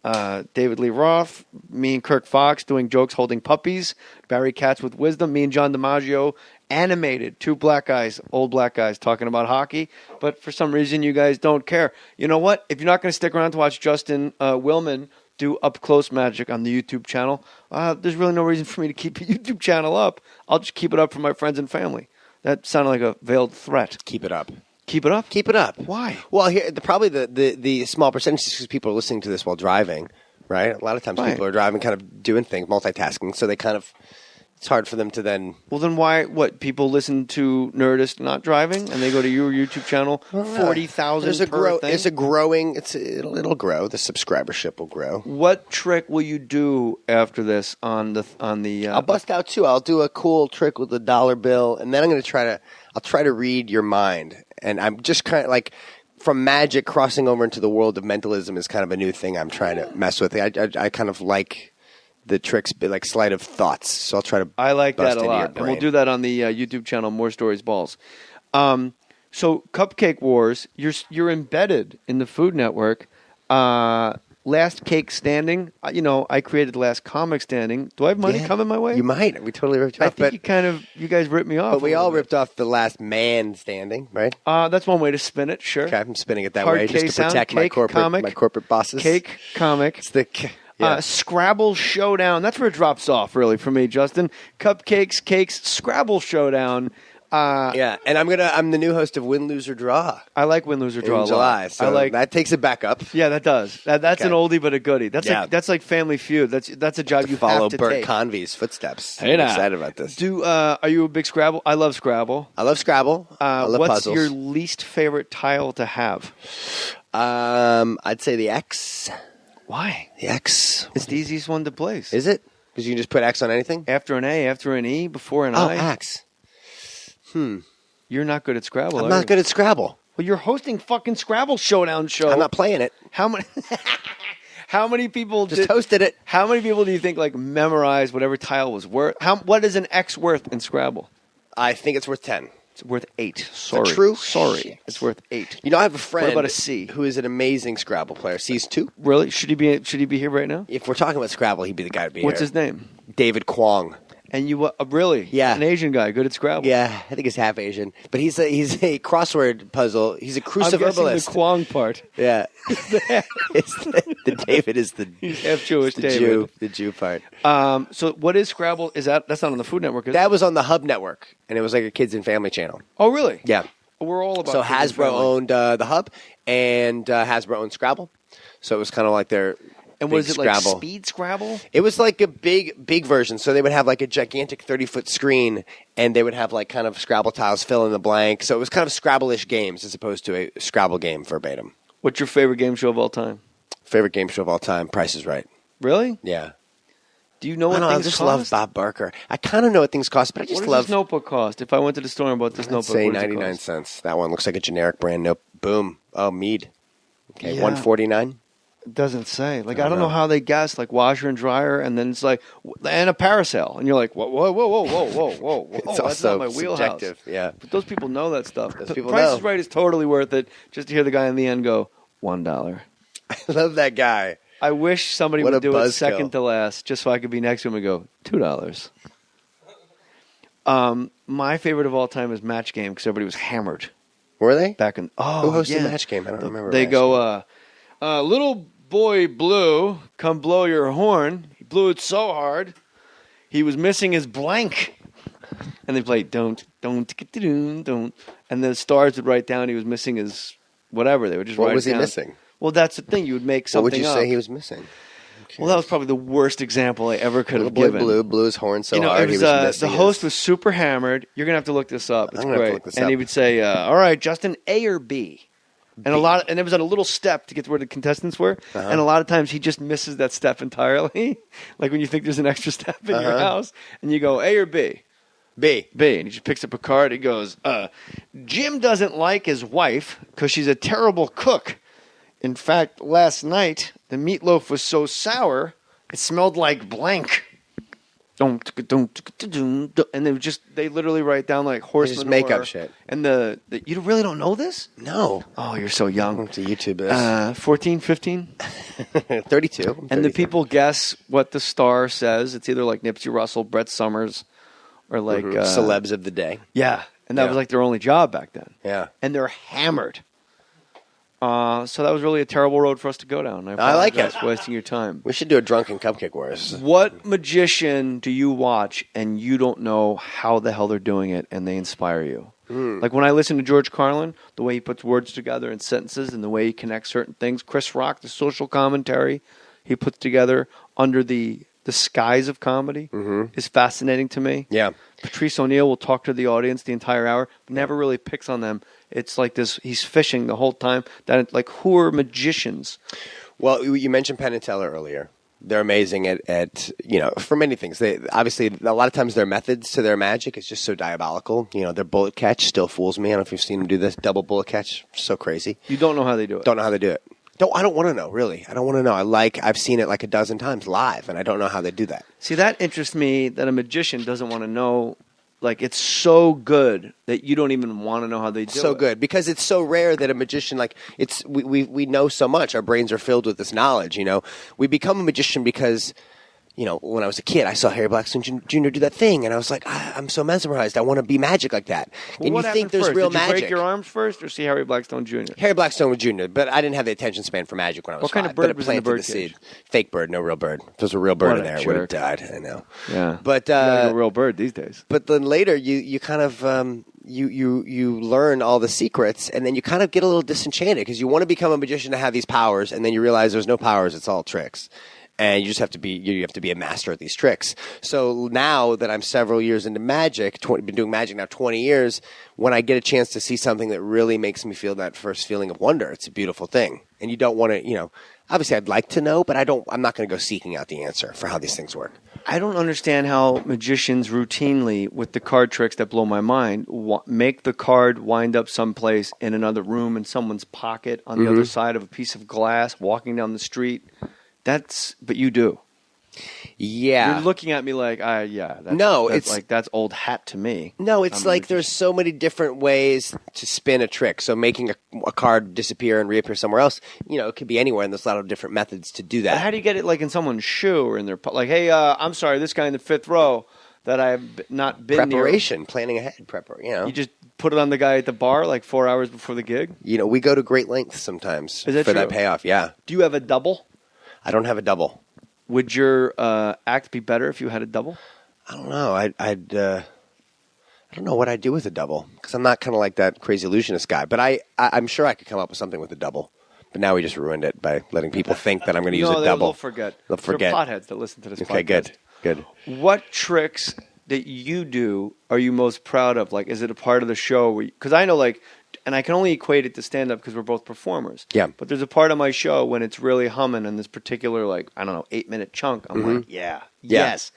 David Lee Roth, me and Kirk Fox doing jokes holding puppies. Barry Katz with wisdom. Me and John DiMaggio animated. 2 black guys, old black guys, talking about hockey. But for some reason, you guys don't care. You know what? If you're not going to stick around to watch Justin Willman do up-close magic on the YouTube channel, there's really no reason for me to keep a YouTube channel up. I'll just keep it up for my friends and family. That sounded like a veiled threat. Keep it up. Keep it up? Keep it up. Why? Well, here probably the small percentage is because people are listening to this while driving, right? A lot of times people are driving, kind of doing things, multitasking, so they kind of It's hard for them to then. Well, then why? What people listen to Nerdist not driving, and they go to your YouTube channel 40,000 per thing? It's a growing. It'll grow. The subscribership will grow. What trick will you do after this on the? I'll bust out too. I'll do a cool trick with the dollar bill, and then I'm going to I'll try to read your mind, and I'm just kind of like. From magic crossing over into the world of mentalism is kind of a new thing I'm trying to mess with. I kind of like the tricks, like sleight of thoughts. So I'll try to. I like bust that a into your lot, and we'll brain. do that on the YouTube channel. More Stories Balls. So Cupcake Wars, you're embedded in the Food Network. Last Cake Standing. I created Last Comic Standing. Do I have money coming my way? You might. We totally ripped you I off. think you guys ripped me off. But we all ripped off the Last Man Standing, right? That's one way to spin it. Sure. Okay, I'm spinning it that Hard way K just to protect sound, my corporate bosses. Cake Comic. It's the yeah. Scrabble Showdown. That's where it drops off, really, for me, Justin. Cupcakes, Cakes, Scrabble Showdown. Yeah, and I'm the new host of Win, Lose, or Draw. I like Win, Lose, or Draw in July, so I like that takes it back up. Yeah, that does. That's Okay. an oldie but a goodie. That's Yeah. that's like Family Feud. That's a job you Follow have to Bert take. Convey's footsteps. Hey, I'm now. excited about this. Are you a big Scrabble? I love Scrabble. I love Scrabble. I love what's puzzles. your least favorite tile to have? I'd say the X. Why? The X. It's the easiest one to place. Is it? Because you can just put X on anything? After an A, after an E, before an Oh, I. X. You're not good at Scrabble. I'm are not you? good at Scrabble. Well, you're hosting fucking Scrabble Showdown show. I'm not playing it. How many? How many people Just hosted it. How many people do you think like memorized whatever tile was worth? What is an X worth in Scrabble? I think it's worth 10. It's worth 8. Sorry, true? Sorry, Shit. it's worth 8. You know, I have a friend. What about a C? Who is an amazing Scrabble player. C's 2. Really? Should he be here right now? If we're talking about Scrabble, he'd be the guy to be What's here. his name? David Kwong. And you really? Yeah. An Asian guy, good at Scrabble. Yeah, I think he's half Asian, but he's a crossword puzzle. He's a I'm guessing cruciverbalist. the Kwong part. Yeah, the David is the He's half Jewish. the David. the Jew part. So what is Scrabble? That's not on the Food Network, is it? That was on the Hub Network, and it was like a kids and family channel. Oh, really? Yeah. We're all about. So kids and Hasbro family. owned the Hub, and Hasbro owned Scrabble. So it was kind of like their. And big was it like Scrabble. Speed Scrabble? It was like a big version. So they would have like a gigantic 30-foot screen, and they would have like kind of Scrabble tiles fill in the blank. So it was kind of Scrabble-ish games as opposed to a Scrabble game verbatim. What's your favorite game show of all time? Favorite game show of all time, Price is Right. Really? Yeah. Do you know what I things just cost? love Bob Barker. I kind of know what things cost, but I just What does love. this notebook cost? If I went to the store and bought this I'd notebook, say what does it 99 cost? cents. That one looks like a generic brand. Nope. Boom. Oh, mead. Okay, Yeah. 149. It doesn't say. Like I don't know how they guess. Like washer and dryer, and then it's like and a parasail, and you're like, whoa. It's that's also not my wheelhouse. subjective. Yeah. But those people know that stuff. Those people Price know. is Right is totally worth it. Just to hear the guy in the end go $1. I love that guy. I wish somebody What would a do it buzzkill. second to last, just so I could be next to him and go $2. My favorite of all time is Match Game because everybody was hammered Were they? back in. Oh, Who hosted yeah. Match Game? I don't remember. They Match go, little boy Blue, come blow your horn. He blew it so hard, he was missing his blank. And they played don't, and the stars would write down he was missing his whatever. They would just What write was it he down. missing? Well, that's the thing. You would make What something would you up. say he was missing? Well, that was probably the worst example I ever could Little have boy given. blew his horn so You know, hard it was, he was missing the host his- was super hammered. You're gonna have to look this up. It's I'm gonna have to great. look this and up. he would say, "All right, Justin, A or B." And and it was on a little step to get to where the contestants were. Uh-huh. And a lot of times he just misses that step entirely. Like when you think there's an extra step in your house, and you go A or B. B. B, and he just picks up a card. He goes, Jim doesn't like his wife because she's a terrible cook. In fact, last night, the meatloaf was so sour, it smelled like blank. And they literally write down like horse They just manure. make up shit. And you really don't know this? No. Oh, you're so young. I'm to YouTube this. 14, 15? 32. I'm And the 33. people guess what the star says. It's either like Nipsey Russell, Brett Summers, or like... celebs of the day. Yeah. And that Yeah. was like their only job back then. Yeah. And they're hammered. So that was really a terrible road for us to go down. I like apologize it. for wasting your time. We should do a drunken cupcake wars. What magician do you watch and you don't know how the hell they're doing it and they inspire you? Like when I listen to George Carlin, the way he puts words together in sentences and the way he connects certain things. Chris Rock, the social commentary he puts together under the the skies of comedy is fascinating to me. Yeah. Patrice O'Neill will talk to the audience the entire hour, never really picks on them. It's like this, he's fishing the whole time. Like, who are magicians? Well, you mentioned Penn and Teller earlier. They're amazing at for many things. They obviously, a lot of times their methods to their magic is just so diabolical. Their bullet catch still fools me. I don't know if you've seen them do this double bullet catch. So crazy. You don't know how they do it. Don't know how they do it. I don't want to know, really. I don't want to know. I've seen it like a dozen times live, and I don't know how they do that. See, that interests me that a magician doesn't want to know. Like, it's so good that you don't even want to know how they do it. So good, because it's so rare that a magician, like, we know so much. Our brains are filled with this knowledge, We become a magician because, when I was a kid, I saw Harry Blackstone Jr. do that thing, and I was like, I'm so mesmerized. I want to be magic like that. Well, and what you think there's first? real Did you magic. break your arms first or see Harry Blackstone Jr.? Harry Blackstone Jr., but I didn't have the attention span for magic when I was What kind of 5, bird but it was in the planted bird seed. cage? Fake bird, no real bird. If there was a real bird What in a there, it would have jerk. died. I know. Yeah. But You gotta get a real bird these days. But then later, you kind of you learn all the secrets, and then you kind of get a little disenchanted because you want to become a magician to have these powers, and then you realize there's no powers; it's all tricks. And you just have to be a master at these tricks. So now that I'm several years into magic, been doing magic now 20 years, when I get a chance to see something that really makes me feel that first feeling of wonder, it's a beautiful thing. And you don't want to, obviously I'd like to know, but I'm not going to go seeking out the answer for how these things work. I don't understand how magicians routinely, with the card tricks that blow my mind, make the card wind up someplace in another room in someone's pocket on the other side of a piece of glass, walking down the street. But you do. Yeah. You're looking at me like, that's old hat to me. No, it's like there's so many different ways to spin a trick. So making a card disappear and reappear somewhere else, it could be anywhere, and there's a lot of different methods to do that. But how do you get it like in someone's shoe or in their like, hey, I'm sorry, this guy in the fifth row that I've not been Preparation, planning ahead, You just put it on the guy at the bar like 4 hours before the gig? We go to great lengths sometimes Is that for true? that payoff, yeah. Do you have a double? I don't have a double. Would your act be better if you had a double? I don't know. I don't know what I'd do with a double because I'm not kind of like that crazy illusionist guy. But I'm sure I could come up with something with a double. But now we just ruined it by letting people think that I'm going to use a double. They'll forget. They'll forget. They're potheads that listen to this podcast. Okay, good. What tricks that you do are you most proud of? Like, is it a part of the show? Because I know, like, and I can only equate it to stand-up because we're both performers. Yeah. But there's a part of my show when it's really humming in this particular, 8-minute chunk. I'm like, yes.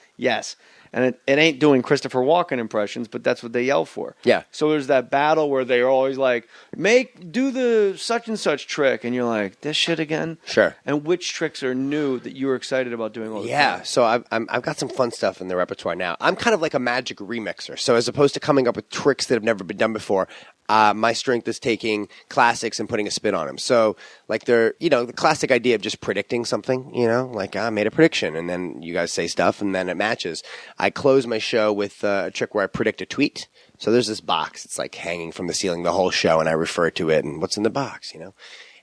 And it ain't doing Christopher Walken impressions, but that's what they yell for. Yeah. So there's that battle where they're always like, do the such and such trick. And you're like, this shit again? Sure. And which tricks are new that you were excited about doing all the time? Yeah, so I've got some fun stuff in the repertoire now. I'm kind of like a magic remixer. So as opposed to coming up with tricks that have never been done before, my strength is taking classics and putting a spin on them. So, like, the classic idea of just predicting something, like I made a prediction and then you guys say stuff and then it matches. I close my show with a trick where I predict a tweet. So there's this box. It's like hanging from the ceiling the whole show and I refer to it and what's in the box,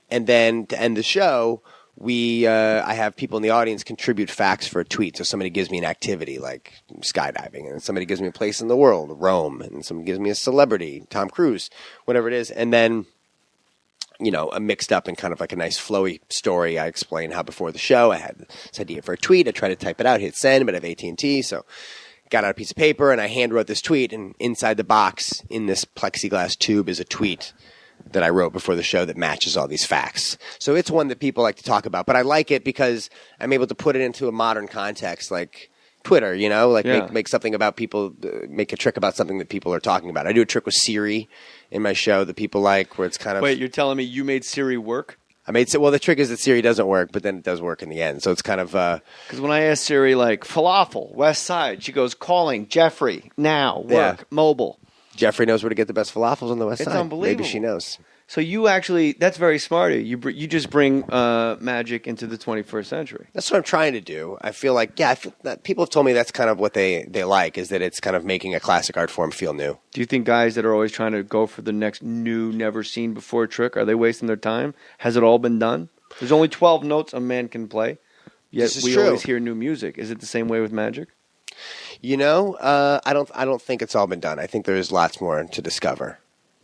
And then to end the show, I have people in the audience contribute facts for a tweet. So somebody gives me an activity like skydiving, and somebody gives me a place in the world, Rome, and somebody gives me a celebrity, Tom Cruise, whatever it is. And then, I'm mixed up in kind of like a nice flowy story. I explain how before the show I had this idea for a tweet. I tried to type it out, hit send, but I have AT&T, so got out a piece of paper and I hand wrote this tweet. And inside the box in this plexiglass tube is a tweet that I wrote before the show that matches all these facts. So it's one that people like to talk about, but I like it because I'm able to put it into a modern context, like Twitter, make something about people, make a trick about something that people are talking about. I do a trick with Siri in my show that people like, where it's kind of... Wait, you're telling me you made Siri work? The trick is that Siri doesn't work, but then it does work in the end. So it's kind of... Because when I asked Siri, falafel, West Side, she goes, calling, Jeffrey, now, work, mobile. Jeffrey knows where to get the best falafels on the West Side. It's unbelievable. Maybe she knows. So you actually, that's very smart of you. You just bring magic into the 21st century. That's what I'm trying to do. I feel like, I feel that people have told me that's kind of what they like, is that it's kind of making a classic art form feel new. Do you think guys that are always trying to go for the next new, never seen before trick, are they wasting their time? Has it all been done? There's only 12 notes a man can play, yet we always hear new music. Is it the same way with magic? I don't think it's all been done. I think there's lots more to discover.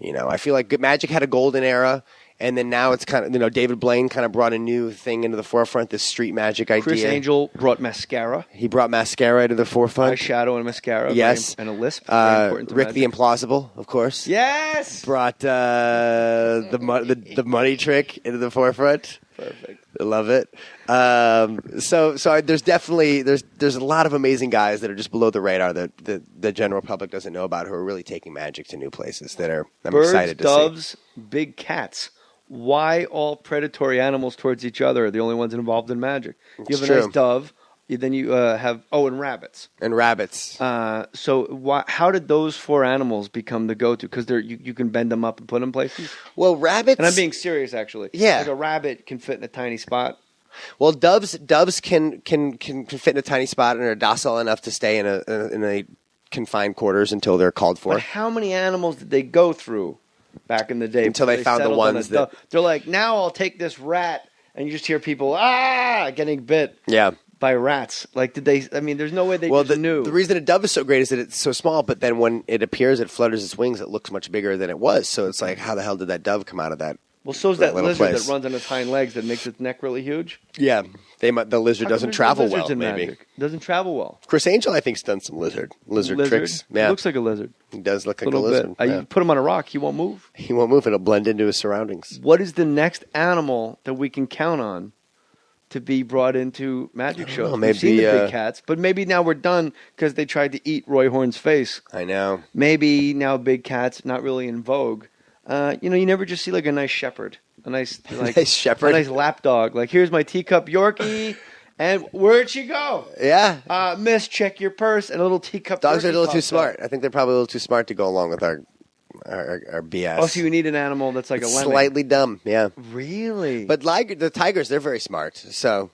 I feel like magic had a golden era, And then now it's kind of, David Blaine kind of brought a new thing into the forefront, this street magic idea. Chris Angel brought mascara. He brought mascara to the forefront. Eyeshadow and mascara. Yes. And a lisp. Very important to Rick magic. the Implausible, of course. Yes! Brought the money trick into the forefront. Perfect. I love it. So there's definitely there's a lot of amazing guys that are just below the radar that the general public doesn't know about, who are really taking magic to new places that I'm excited to see. Birds, doves, big cats. Why all predatory animals towards each other are the only ones involved in magic? You have a nice dove, then you have and rabbits. And rabbits. So how did those 4 animals become the go-to? Because you can bend them up and put them places. Well, rabbits. And I'm being serious, actually. Yeah. Like a rabbit can fit in a tiny spot. Well, doves can fit in a tiny spot and are docile enough to stay in a confined quarters until they're called for. But how many animals did they go through back in the day until they found the ones that they're like, now I'll take this rat, and you just hear people getting bit. Yeah. By rats. Like, did they? I mean, there's no way they just knew. The reason a dove is so great is that it's so small, but then when it appears, it flutters its wings, it looks much bigger than it was. So it's like, how the hell did that dove come out of that? Well, so's that lizard place that runs on its hind legs that makes its neck really huge. Yeah, the lizard doesn't travel well. Maybe magic? Doesn't travel well. Chris Angel, I think, has done some lizard tricks. Yeah, looks like a lizard. He does look like a lizard. Yeah. You put him on a rock, he won't move. He won't move. It'll blend into his surroundings. What is the next animal that we can count on to be brought into magic shows? Maybe, we've seen the big cats, but maybe now we're done because they tried to eat Roy Horn's face. I know. Maybe now big cats not really in vogue. You never just see like a nice shepherd. A nice shepherd, a nice lap dog. Like, here's my teacup Yorkie, and where'd she go? Yeah, Miss, check your purse. And a little teacup. Dogs Yorkie are a little too smart. up. I think they're probably a little too smart to go along with our BS. Oh, so you need an animal that's like a lemon. Slightly dumb. Yeah, really. But the tigers, they're very smart. So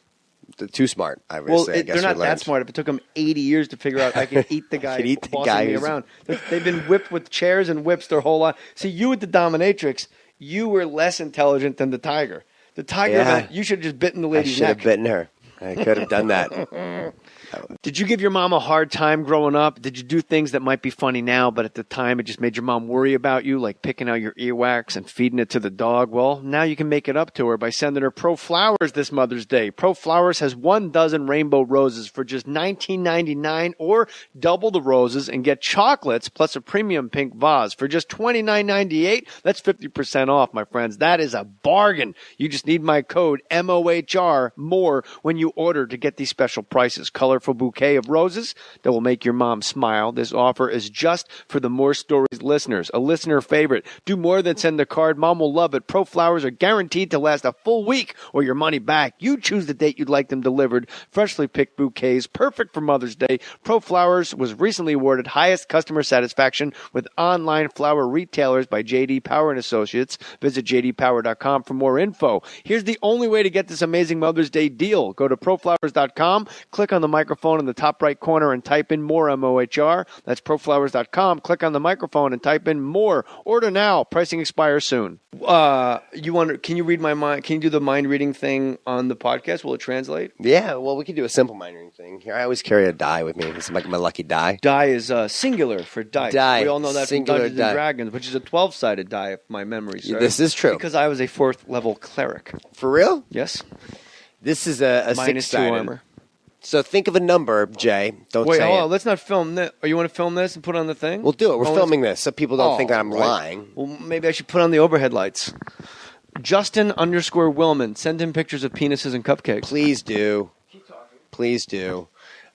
they're too smart. I would say. They're not that smart. If it took them 80 years to figure out I can eat the guy bossing me around. They've been whipped with chairs and whips their whole life. See, you with the dominatrix, you were less intelligent than the tiger. The tiger, you should have just bitten the lady's neck. I should have bitten her. I could have done that. Did you give your mom a hard time growing up? Did you do things that might be funny now, but at the time it just made your mom worry about you, like picking out your earwax and feeding it to the dog? Well, now you can make it up to her by sending her Pro Flowers this Mother's Day. Pro Flowers has 1 dozen rainbow roses for just $19.99, or double the roses and get chocolates plus a premium pink vase for just $29.98. That's 50% off, my friends. That is a bargain. You just need my code MOHR, more, when you order to get these special prices. Colorful bouquet of roses that will make your mom smile. This offer is just for the More Stories listeners, a listener favorite. Do more than send a card. Mom will love it. Pro Flowers are guaranteed to last a full week or your money back. You choose the date you'd like them delivered. Freshly picked bouquets, perfect for Mother's Day. Pro Flowers was recently awarded highest customer satisfaction with online flower retailers by J.D. Power and Associates. Visit jdpower.com for more info. Here's the only way to get this amazing Mother's Day deal. Go to proflowers.com, click on the microphone in the top right corner and type in more MOHR. That's proflowers.com. Click on the microphone and type in more. Order now. Pricing expires soon. Can you read my mind? Can you do the mind reading thing on the podcast? Will it translate? Yeah, well, we can do a simple mind reading thing. Here, I always carry a die with me. It's like my lucky die. Die is singular for dice. Die. We all know that Singular from Dungeons and Dragons, which is a 12-sided die, if my memory serves. This is true. Because I was a 4th level cleric. For real? Yes. This is a -2 6-sided. armor. So think of a number, Jay. Wait, say hold it. on. Let's not film this. Oh, you want to film this and put it on the thing? We'll do it. We're filming this so people don't think I'm lying. Well, maybe I should put on the overhead lights. Justin _Willman. Send him pictures of penises and cupcakes. Please do. Keep talking. Please do.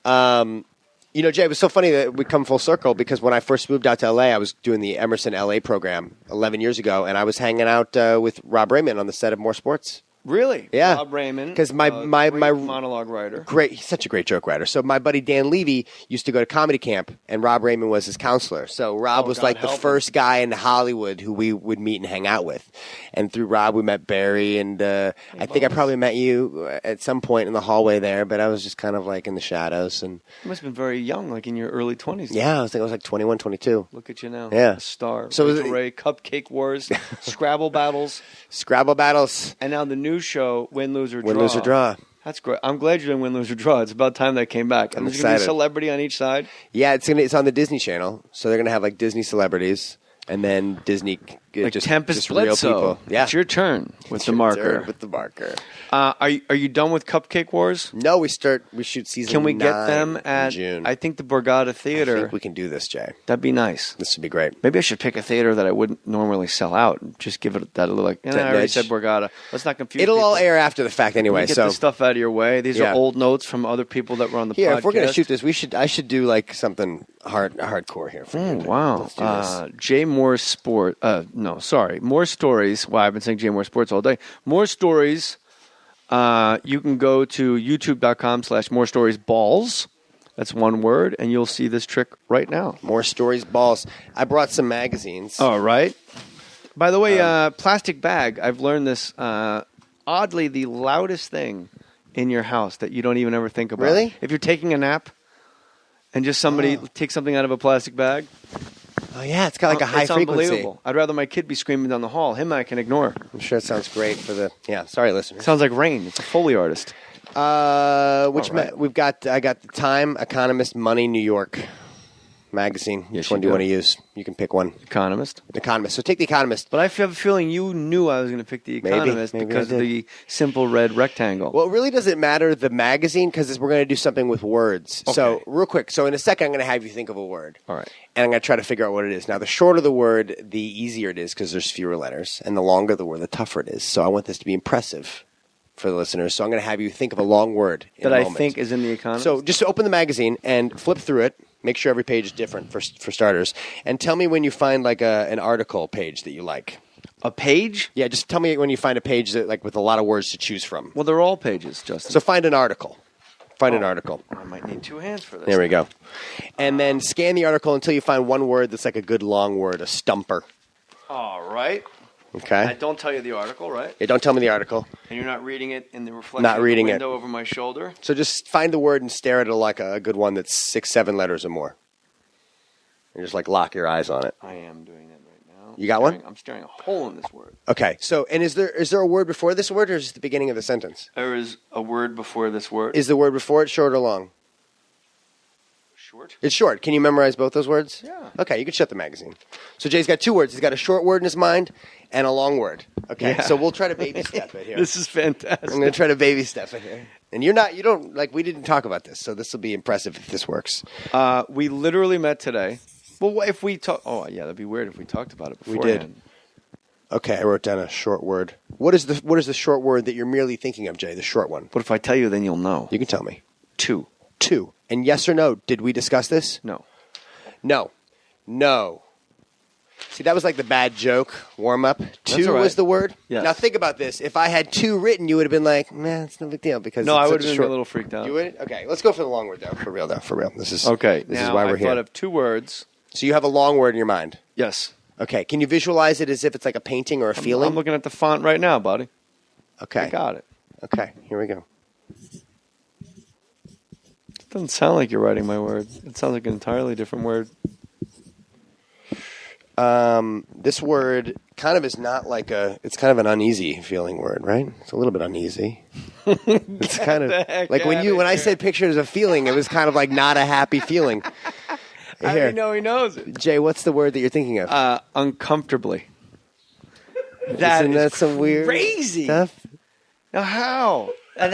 Jay, it was so funny that we come full circle because when I first moved out to L.A., I was doing the Emerson L.A. program 11 years ago, and I was hanging out with Rob Raymond on the set of More Sports. Really? Yeah. Rob Raymond. Because my monologue writer. He's such a great joke writer. So my buddy Dan Levy used to go to comedy camp, and Rob Raymond was his counselor. So Rob was like the first guy in Hollywood who we would meet and hang out with. And through Rob, we met Barry, and I think I probably met you at some point in the hallway there, but I was just kind of like in the shadows. And you must have been very young, like in your early 20s. Yeah, I think I was like 21, 22. Look at you now. Yeah. A star. So Rachel Ray, Cupcake Wars, Scrabble Battles. Scrabble Battles. And now the new show, Win, Lose, or Draw. Win, Lose, or Draw. That's great. I'm glad you're doing Win, Lose, or Draw. It's about time that came back. And I'm there's going to be excited. a celebrity on each side? Yeah, it's on the Disney Channel. So they're going to have like Disney celebrities and then Disney Like just Tempest just real Bledsoe. people. Yeah, It's your turn with It's the your marker. turn with the marker. Are you done with Cupcake Wars? No, we shoot season. Can we get 9 them in at? June? I think the Borgata I Theater. think we can do this, Jay. That'd be nice. This would be great. Maybe I should pick a theater that I wouldn't normally sell out and just give it that little I already nudge. said Borgata. Let's not confuse. It'll people. all air after the fact anyway. Get So this stuff out of your way. These Yeah. are old notes from other people that were on the here, podcast. if we're gonna shoot this, I should do like something hardcore here. For you. Wow. Let's do this. Jay Mohr Sport. More Stories. Wow, I've been saying Jay Mohr Sports all day. More Stories. You can go to youtube.com/More Stories Balls. That's one word, and you'll see this trick right now. More stories, balls. I brought some magazines. All right. By the way, plastic bag. I've learned this. Oddly, the loudest thing in your house that you don't even ever think about. Really? If you're taking a nap and just somebody takes something out of a plastic bag. Oh yeah, it's got like a high it's frequency. Unbelievable. I'd rather my kid be screaming down the hall. Him I can ignore. I'm sure it sounds great for the. Yeah, sorry, listeners. Sounds like rain. It's a Foley artist. We've got. I got the Time, Economist, Money, New York magazine. Yes, Which one you do you do. want to use? You can pick one. Economist. Economist. So take the Economist. But I have a feeling you knew I was going to pick the Economist Maybe because I of did. the simple red rectangle. Well, it really doesn't matter the magazine because we're going to do something with words. Okay. So real quick. So in a second, I'm going to have you think of a word. All right. And I'm going to try to figure out what it is. Now, the shorter the word, the easier it is because there's fewer letters. And the longer the word, the tougher it is. So I want this to be impressive for the listeners. So I'm going to have you think of a long word in That a I moment. think is in the Economist. So just open the magazine and flip through it. Make sure every page is different for starters. And tell me when you find like an article page that you like. a page? Yeah, just tell me when you find a page that like with a lot of words to choose from. Well, they're all pages, Justin. So find an article. Find an article. I might need two hands for this. There we go. And then scan the article until you find one word that's like a good long word, a stumper. All right. Okay? I don't tell you the article, right? Yeah, don't tell me the article. And you're not reading it in the reflection Not of reading the it. window over my shoulder? So just find the word and stare at it like a good one that's 6, 7 letters or more. And just like lock your eyes on it. I am doing it right now. You got one? I'm staring a hole in this word. Okay. So, and is there a word before this word or is it the beginning of the sentence? There is a word before this word. Is the word before it short or long? Short? It's short. Can you memorize both those words? Yeah. Okay, you can shut the magazine. So Jay's got 2 words. He's got a short word in his mind and a long word. Okay, Yeah. so we'll try to baby step it here. This is fantastic. I'm going to try to baby step it here. And you don't, like, we didn't talk about this, so this will be impressive if this works. We literally met today. Well, if we talk, oh yeah, that'd be weird if we talked about it We beforehand. did. Okay, I wrote down a short word. What is the short word that you're merely thinking of, Jay? The short one. But if I tell you, then you'll know. You can tell me. 2. 2. And yes or no, did we discuss this? No. No. See, that was like the bad joke warm-up. 2 all right. was the word? Yes. Now think about this. If I had 2 written, you would have been like, man, it's no big deal. Because No, it's I would such have been short... a little freaked out. You would? Okay, let's go for the long word, though. For real. This is Okay. This now, is why we're I here. thought of 2 words. So you have a long word in your mind. Yes. Okay, can you visualize it as if it's like a painting or a feeling? I'm looking at the font right now, buddy. Okay. I got it. Okay, here we go. It doesn't sound like you're writing my word. It sounds like an entirely different word. This word kind of is not like it's kind of an uneasy feeling word, right? It's a little bit uneasy. It's kind of like when I said picture as a feeling, it was kind of like not a happy feeling. How do you know he knows it? Jay, what's the word that you're thinking of? Uncomfortably. Isn't that some weird crazy stuff? Now how? And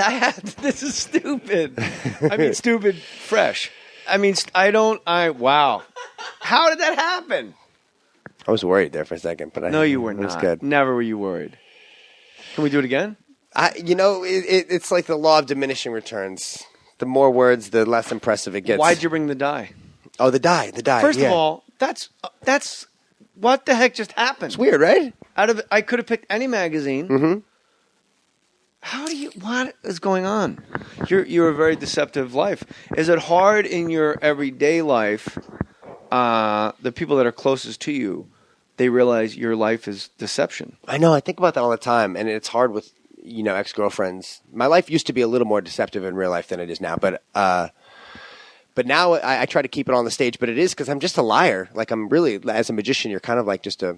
this is stupid. I mean, stupid fresh. I mean, wow. How did that happen? I was worried there for a second, but No, you were it was not. good. Never were you worried. Can we do it again? It's like the law of diminishing returns. The more words, the less impressive it gets. Why'd you bring the die? Oh, the die. First yeah. of all, that's what the heck just happened? It's weird, right? I could have picked any magazine. Mm-hmm. What is going on? You're a very deceptive life. Is it hard in your everyday life, the people that are closest to you, they realize your life is deception? I know. I think about that all the time, and it's hard with, ex-girlfriends. My life used to be a little more deceptive in real life than it is now, but now I try to keep it on the stage, but it is because I'm just a liar. Like I'm really, as a magician, you're kind of like just a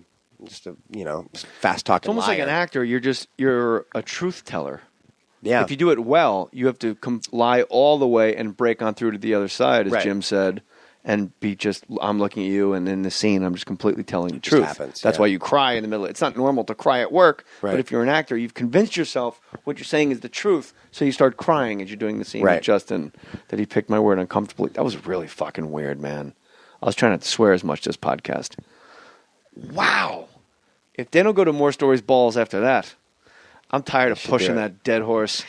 fast talking. It's almost liar. like an actor. You're a truth teller. Yeah. If you do it well, you have to lie all the way and break on through to the other side, as Right. Jim said, and be just, I'm looking at you, and in the scene, I'm just completely telling the just truth. happens, That's yeah. why you cry in the middle. It's not normal to cry at work, Right. but if you're an actor, you've convinced yourself what you're saying is the truth, so you start crying as you're doing the scene Right. with Justin, that he picked my word uncomfortably. That was really fucking weird, man. I was trying not to swear as much this podcast. Wow. If they don't go to More Stories Balls after that, I'm tired of should pushing do it. that dead horse.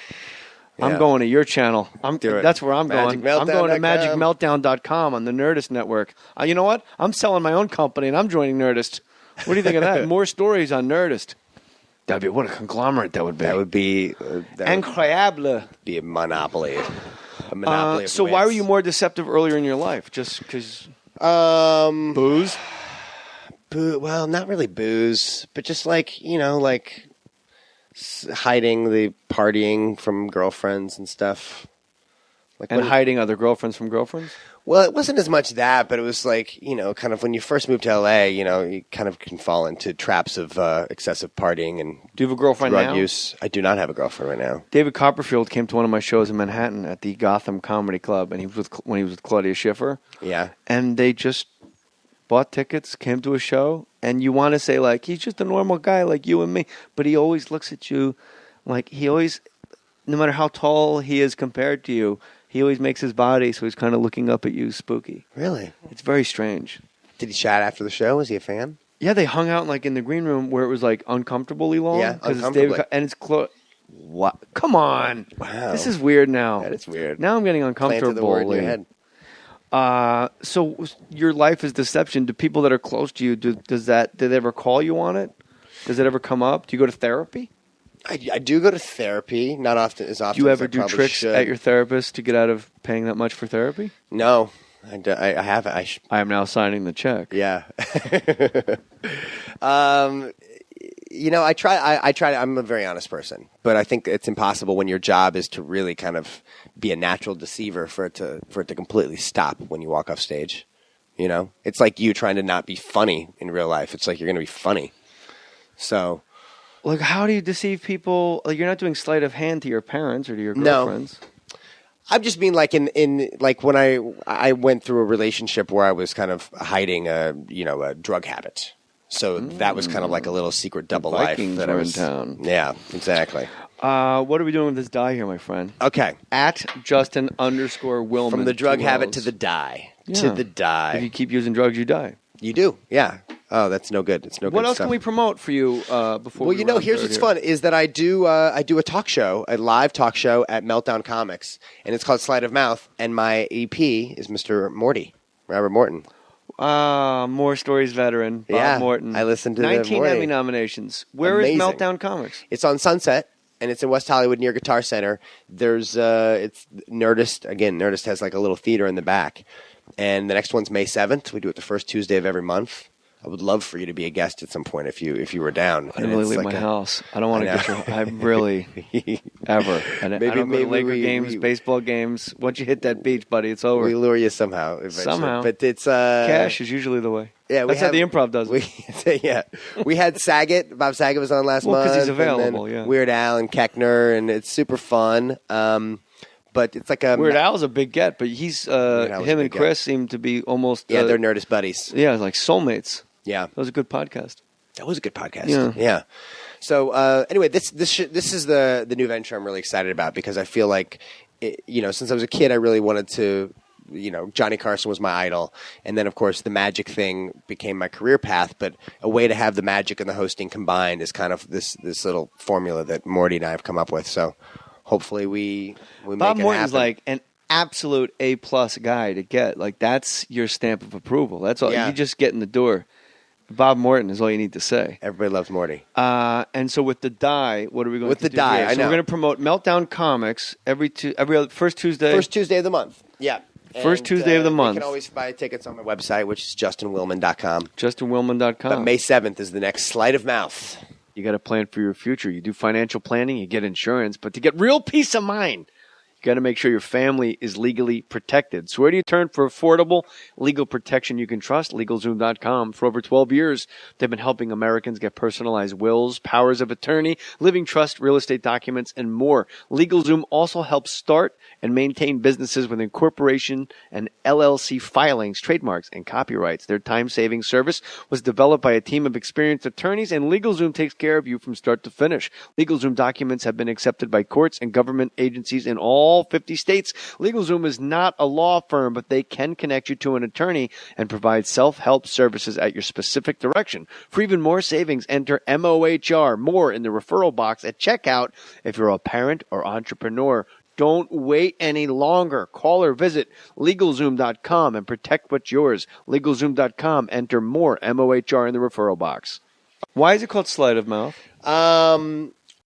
Yeah. I'm going to your channel. Do it. That's where I'm going. I'm going to magicmeltdown.com on the Nerdist network. You know what? I'm selling my own company, and I'm joining Nerdist. What do you think of that? More stories on Nerdist. That'd be, what a conglomerate that would be. That would be Incroyable. be a monopoly. A monopoly. So of why were wits. you more deceptive earlier in your life? Just because booze? Well, not really booze, but just like, hiding the partying from girlfriends and stuff. Like And hiding other girlfriends from girlfriends? Well, it wasn't as much that, but it was like, kind of when you first move to LA, you kind of can fall into traps of excessive partying and Do you have a girlfriend drug now? use. I do not have a girlfriend right now. David Copperfield came to one of my shows in Manhattan at the Gotham Comedy Club, and he was when he was with Claudia Schiffer. Yeah. And they just bought tickets, came to a show, and you want to say, like, he's just a normal guy like you and me, but he always looks at you like no matter how tall he is compared to you, he always makes his body so he's kind of looking up at you spooky. Really? It's very strange. Did he chat after the show? Was he a fan? Yeah, they hung out in the green room where it was like uncomfortably long. Yeah, 'cause uncomfortably. It's What? Come on. Wow. This is weird now. That is weird. Now I'm getting Planted uncomfortable. the word in your head. So your life is deception. Do people that are close to you, do they ever call you on it? Does it ever come up? Do you go to therapy? I do go to therapy, not often as often. Do you as ever I do probably tricks should. at your therapist to get out of paying that much for therapy? No, I haven't. I am now signing the check. Yeah. I try. I'm a very honest person, but I think it's impossible when your job is to really kind of be a natural deceiver for it to completely stop when you walk off stage. It's like you trying to not be funny in real life. It's like you're going to be funny. So, like, how do you deceive people? Like, you're not doing sleight of hand to your parents or to your No. girlfriends. I'm just being like in like when I went through a relationship where I was kind of hiding a drug habit. So that was kind of like a little secret double Vikings life that were I in was town. Yeah, exactly. What are we doing with this die here, my friend? Okay. At Justin_Willman. From the drug 2 habit L's. to the die. Yeah. To the die. If you keep using drugs, you die. You do, yeah. Oh, that's no good. It's no good. What else stuff. can we promote for you before? Well, we here's what's fun is that I do a talk show, a live talk show at Meltdown Comics, and it's called Sleight of Mouth. And my EP is Mr. Morty, Robert Morton. More Stories veteran, Bob Morton. I listened to 19 Morty. Emmy nominations. Where Amazing. is Meltdown Comics? It's on Sunset, and it's in West Hollywood near Guitar Center. There's it's Nerdist. Again, Nerdist has like a little theater in the back. And the next one's May 7th. We do it the first Tuesday of every month. I would love for you to be a guest at some point if you were down. I don't really leave my house. I don't want to get your. I really ever. I don't go to Laker games, baseball games. Once you hit that beach, buddy, it's over. We lure you somehow. Eventually. Somehow, but it's cash is usually the way. Yeah, that's how the improv does it. We had Saget. Bob Saget was on last month. Because he's and then available. Yeah. Weird Al and Keckner, and it's super fun. But it's like a Weird Al's a big get, but he's him and Chris seem to be almost they're Nerdist buddies. Yeah, like soulmates. Yeah, that was a good podcast. That was a good podcast. Yeah. So anyway, this is the new venture I'm really excited about because I feel like since I was a kid I really wanted to. Johnny Carson was my idol, and then of course the magic thing became my career path. But a way to have the magic and the hosting combined is kind of this little formula that Morty and I have come up with. So. Hopefully we make Bob it Morton's happen. like an absolute A+ guy to get. Like that's your stamp of approval. That's all. Yeah. You just get in the door. Bob Morton is all you need to say. Everybody loves Morty. And so with the die, what are we going with to the do die? here? I So know. we're going to promote Meltdown Comics every other first Tuesday. First Tuesday of the month. Yeah. First Tuesday of the month. You can always buy tickets on my website, which is justinwillman.com. justinwillman.com. But May 7th is the next Sleight of Mouth. You got to plan for your future. You do financial planning, you get insurance, but to get real peace of mind, you You got to make sure your family is legally protected. So where do you turn for affordable legal protection you can trust? LegalZoom.com. For over 12 years, they've been helping Americans get personalized wills, powers of attorney, living trust, real estate documents, and more. LegalZoom also helps start and maintain businesses with incorporation and LLC filings, trademarks, and copyrights. Their time-saving service was developed by a team of experienced attorneys, and LegalZoom takes care of you from start to finish. LegalZoom documents have been accepted by courts and government agencies in all 50 states. LegalZoom is not a law firm, but they can connect you to an attorney and provide self-help services at your specific direction. For even more savings, enter MOHR, more in the referral box at checkout if you're a parent or entrepreneur. Don't wait any longer. Call or visit LegalZoom.com and protect what's yours. LegalZoom.com. Enter more MOHR in the referral box. Why is it called sleight of mouth?